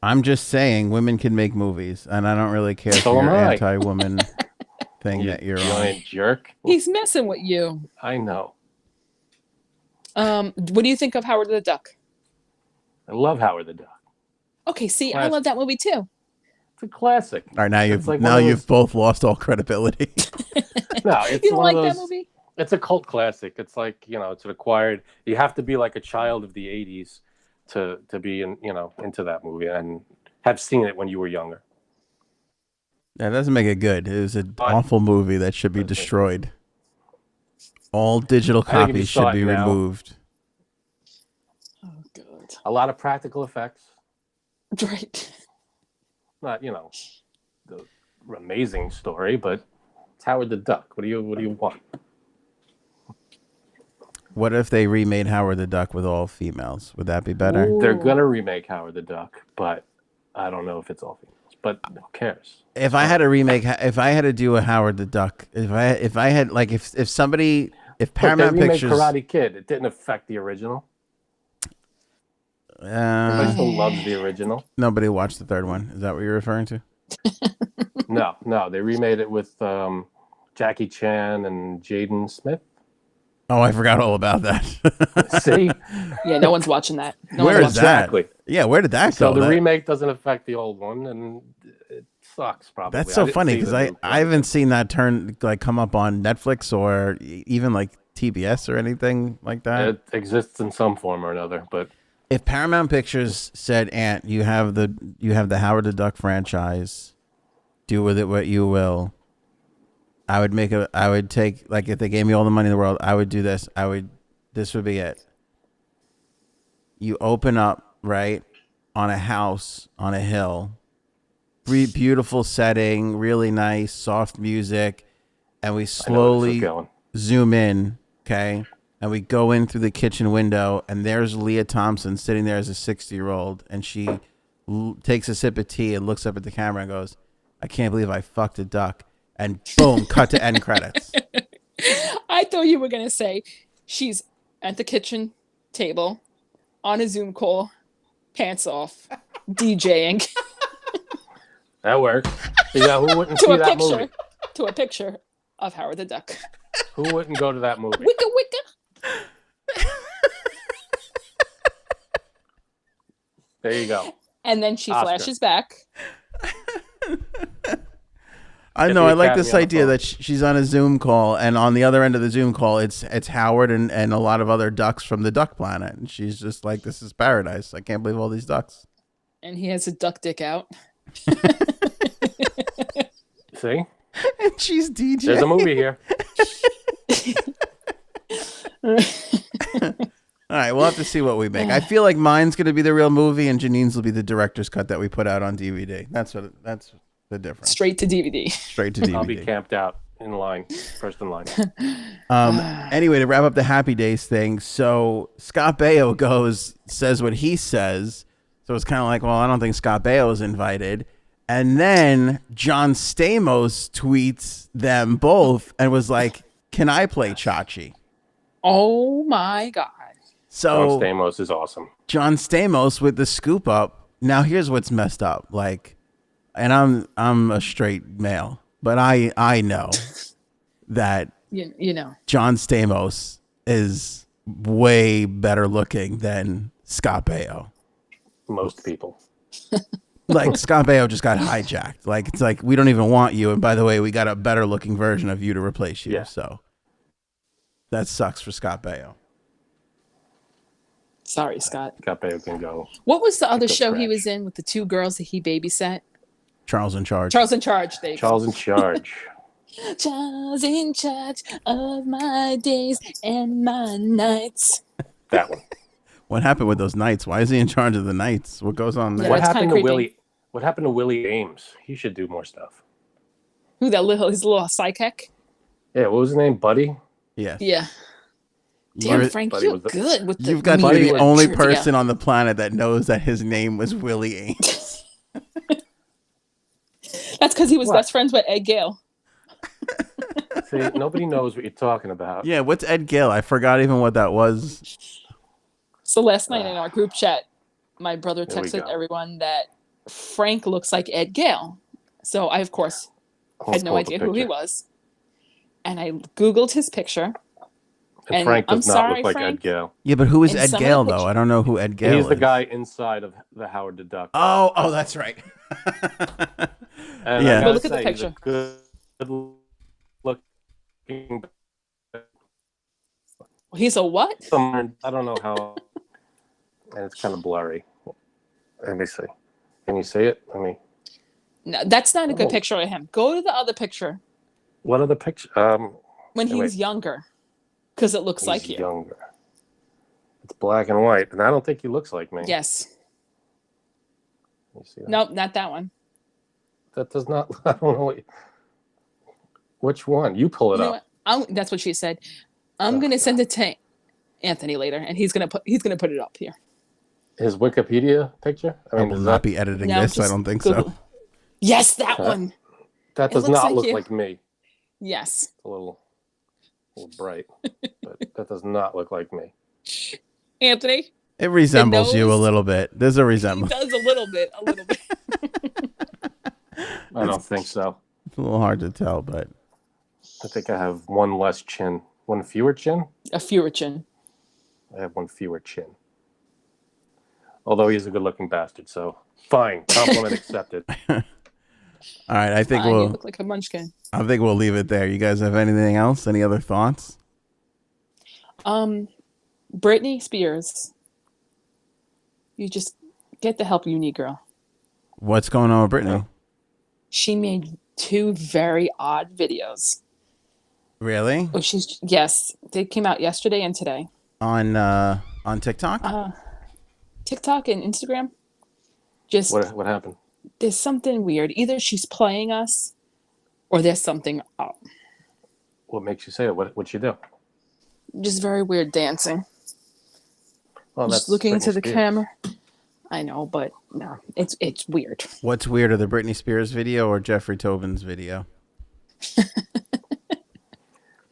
I'm just saying, women can make movies, and I don't really care So for your am I. anti-woman thing You that you're on. giant jerk. He's messing with you. I know. What do you think of Howard the Duck? I love Howard the Duck. Okay, see, I Classic. love that movie too. It's a classic. All right, now It's you've like one of you've those- both lost all credibility. No, it's You don't one like of those. that movie? It's a cult classic. It's like it's an acquired. You have to be like a child of the '80s to be into that movie and have seen it when you were younger. That doesn't make it good. It was an awful movie that should be destroyed. All digital I think if you copies saw should it be now- removed. Oh god. A lot of practical effects. Right. Not the amazing story, but it's Howard the Duck. What do you want? What if they remade Howard the Duck with all females? Would that be better? Ooh. They're gonna remake Howard the Duck, but I don't know if it's all females. But who cares? If I had to remake, if I had to do a Howard the Duck, if I had like if somebody if Look, they Paramount remade Pictures, Karate Kid. It didn't affect the original. Everybody still loves the original. nobody watched the third one. Is that what you're referring to? No, they remade it with Jackie Chan and Jaden Smith. Oh, I forgot all about that. See, Yeah, no one's watching that. No Where one's is watching that? exactly. Yeah, where did that So go? the That- remake doesn't affect the old one, and it sucks. Probably. That's I so didn't funny see because the I new I haven't seen that come up on Netflix or even like TBS or anything like that. It exists in some form or another, but If Paramount Pictures said, "Ant, you have the Howard the Duck franchise, do with it what you will," I would take, like, if they gave me all the money in the world, I would do this. This would be it. You open up, right, on a house on a hill, beautiful setting, really nice, soft music, and we slowly zoom in, okay? And we go in through the kitchen window, and there's Leah Thompson sitting there as a 60-year-old, and she takes a sip of tea and looks up at the camera and goes, I can't believe I fucked a duck. And boom, cut to end credits. I thought you were going to say she's at the kitchen table on a Zoom call, pants off, DJing. That works. Yeah, who wouldn't see that movie? To a picture of Howard the Duck. Who wouldn't go to that movie? Wicka wicka. There you go. And then she Oscar. flashes back. I know. I like this idea that she's on a Zoom call, and on the other end of the Zoom call, it's Howard and a lot of other ducks from the Duck Planet, and she's just like, "This is paradise. I can't believe all these ducks." And he has a duck dick out. See? And she's DJing. There's a movie here. All right, we'll have to see what we make. I feel like mine's going to be the real movie, and Janine's will be the director's cut that we put out on DVD. That's the difference. Straight to DVD. Straight to DVD. I'll be camped out in line, first in line. Anyway, to wrap up the Happy Days thing, so Scott Baio says what he says. So it's kind of like, well, I don't think Scott Baio is invited. And then John Stamos tweets them both and was like, can I play Chachi? Oh my God. So John Stamos is awesome. John Stamos with the scoop up. Now here's what's messed up. Like, and I'm a straight male, but I know that you know John Stamos is way better looking than Scott Baio. Most people. Like, Scott Baio just got hijacked. Like, it's like, we don't even want you. And by the way, we got a better looking version of you to replace you. Yeah. So that sucks for Scott Baio. Sorry, Scott. Scott Baio can go. What was the other show he was in with the two girls that he babysat? Charles in Charge. Charles in Charge. Charles in Charge. Charles in charge of my days and my nights. That one. What happened with those nights? Why is he in charge of the nights? What goes on there? What happened to Willie? What happened to Willie Ames? He should do more stuff. Who, his little psychic? Yeah, what was his name? Buddy? Yes. Yeah. Damn, Frank, you're good with the... You've got to be the only person on the planet that knows that his name was Willie Ames. That's because he was best friends with Ed Gale. See, nobody knows what you're talking about. Yeah, what's Ed Gale? I forgot even what that was. So last night in our group chat, my brother texted everyone that Frank looks like Ed Gale. So I, of course, had no idea who he was. And I Googled his picture. And Frank does not look like Ed Gale. Yeah, but who is Ed Gale, though? I don't know who Ed Gale is. He's the guy inside of the Howard the Duck. Oh, that's right. Yeah. But look at the picture. Good looking. He's a what? I don't know how. And it's kind of blurry. Let me see. Can you see it? No, that's not a good picture of him. Go to the other picture. What other picture? When he was younger. Because it looks like you. Younger. It's black and white, and I don't think he looks like me. Yes. You see that? Nope, not that one. That does not. I don't know which one. You pull it up. That's what she said. I'm gonna send it to Anthony later, and he's gonna put it up here. His Wikipedia picture. I will not be editing this. I don't think so. Yes, that one. That does not look like me. Yes. It's a little bright, but that does not look like me. Anthony. It resembles you a little bit. There's a resemblance. He does a little bit. I don't think so. It's a little hard to tell, but I think I have one less chin. One fewer chin? A fewer chin. I have one fewer chin. Although he's a good-looking bastard, so fine. Compliment accepted. All right, I think you look like a munchkin. I think we'll leave it there. You guys have anything else? Any other thoughts? Britney Spears. You just get the help you need, girl. What's going on with Britney? She made 2 very odd videos. Really? Oh, yes. They came out yesterday and today. On TikTok? TikTok and Instagram. Just What happened? there's something weird. Either she's playing us, or there's something up. What makes you say it? What'd she do? Just very weird dancing. Well, Just that's looking Britney into the Spears. camera. I know, but no, it's weird. What's weirder, the Britney Spears video or Jeffrey Toobin's video?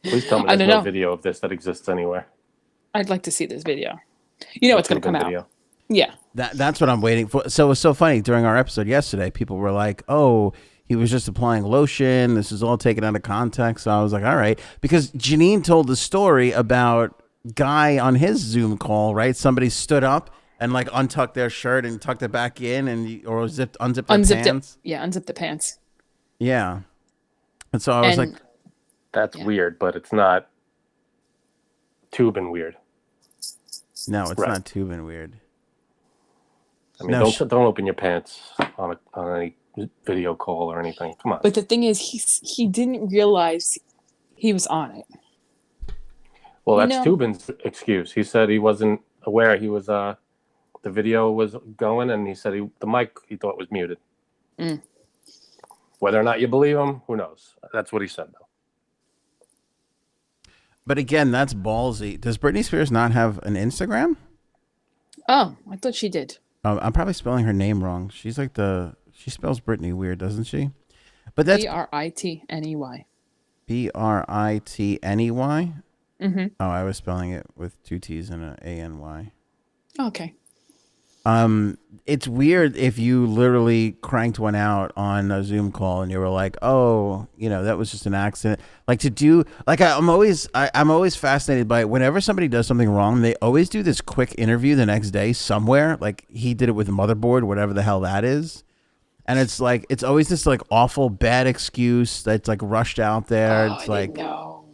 Please tell me I there's don't no know. video of this that exists anywhere. I'd like to see this video. You know it's going to Toobin come video. out. Yeah. That's what I'm waiting for. So it was so funny during our episode yesterday. People were like, "Oh, he was just applying lotion. This is all taken out of context." So I was like, "All right," because Janine told the story about guy on his Zoom call. Right, somebody stood up and like untucked their shirt and tucked it back in, or unzipped their pants. Yeah, unzip the pants. Yeah, and so I was And- like, That's Yeah. weird, but it's not Toobin weird. "No, it's Right. not Toobin weird." I mean, No, don't open your pants on any video call or anything. Come on. But the thing is, he didn't realize he was on it. Well, You that's know- Toobin's excuse. He said he wasn't aware he was the video was going, and he said the mic he thought was muted. Mm. Whether or not you believe him, who knows? That's what he said, though. But again, that's ballsy. Does Britney Spears not have an Instagram? Oh, I thought she did. I'm probably spelling her name wrong. She's like she spells Britney weird, doesn't she? But that's Britney. Britney. Mm-hmm. Oh, I was spelling it with two T's and an ANY. Okay. It's weird if you literally cranked one out on a Zoom call and you were like, "Oh, that was just an accident." Like to do, like I'm always fascinated by whenever somebody does something wrong, they always do this quick interview the next day somewhere. Like he did it with Motherboard, whatever the hell that is. And it's like, it's always this like awful bad excuse that's like rushed out there. It's like, no.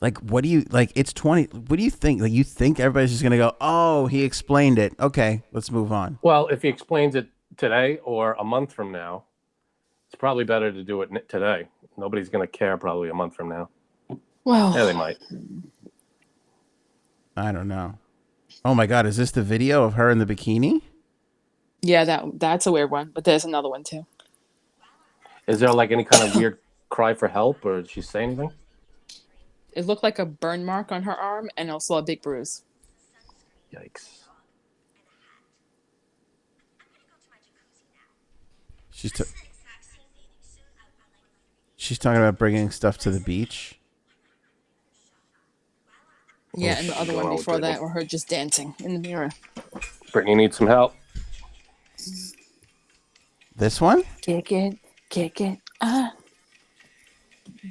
like, what do you like? It's 20. What do you think? Like, you think everybody's just gonna go, "Oh, he explained it. Okay, let's move on." Well, if he explains it today or a month from now, it's probably better to do it today. Nobody's going to care probably a month from now. Well, Yeah, they might. I don't know. Oh my God, is this the video of her in the bikini? yeah, that's a weird one, but there's another one too. Is there like any kind of weird cry for help, or did she say anything? It looked like a burn mark on her arm and also a big bruise. Yikes. She's talking about bringing stuff to the beach. Yeah, and the other Go one on with before Britney. that were her just dancing in the mirror. Britney needs some help. This one? Kick it.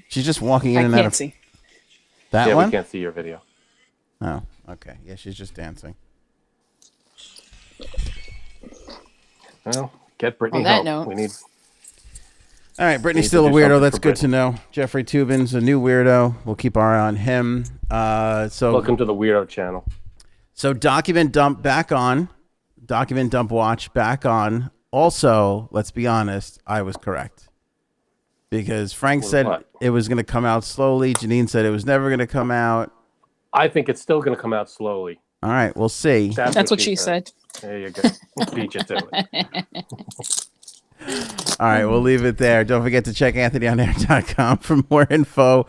She's just walking in I and out can't of see. that Yeah, one? we can't see your video. Oh, okay. Yeah, she's just dancing. Well, get Britney On that help. note- We need. All right, Need Brittany's to still a do weirdo. something That's for good to Britney. know. Jeffrey Toobin's a new weirdo. We'll keep our eye on him. So Welcome to the Weirdo Channel. So Document Dump back on. Document Dump Watch back on. Also, let's be honest, I was correct. Because Frank With said what? it was going to come out slowly. Janine said it was never going to come out. I think it's still going to come out slowly. All right, we'll see. That's what she said. There you go. Beat you to it. All right, we'll leave it there. Don't forget to check anthonyonair.com for more info.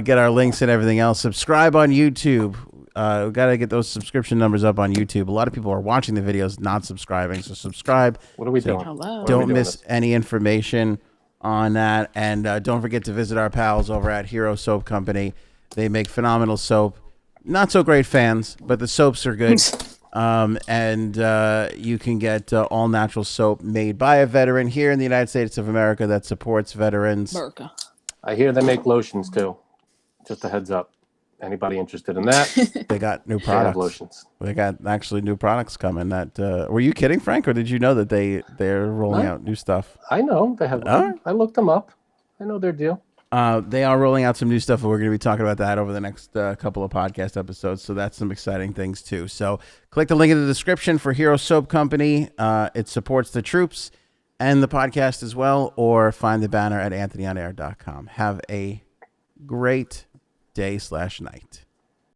Get our links and everything else. Subscribe on YouTube. We got to get those subscription numbers up on YouTube. A lot of people are watching the videos, not subscribing. So subscribe. What are we doing? Hello. What are we Don't doing miss this? any information on that. And don't forget to visit our pals over at Hero Soap Company. They make phenomenal soap. Not so great fans, but the soaps are good. And you can get all natural soap made by a veteran here in the United States of America that supports veterans. America. I hear they make lotions too. Just a heads up. Anybody interested in that? They got new They have products. lotions. They got actually new products coming. That were you kidding, Frank, or did you know that they're rolling No. out new stuff? I know they have. All right. I looked them up. I know their deal. They are rolling out some new stuff, and we're going to be talking about that over the next couple of podcast episodes. So that's some exciting things too. So click the link in the description for Hero Soap Company. It supports the troops and the podcast as well, or find the banner at anthonyonair.com. Have a great day/night.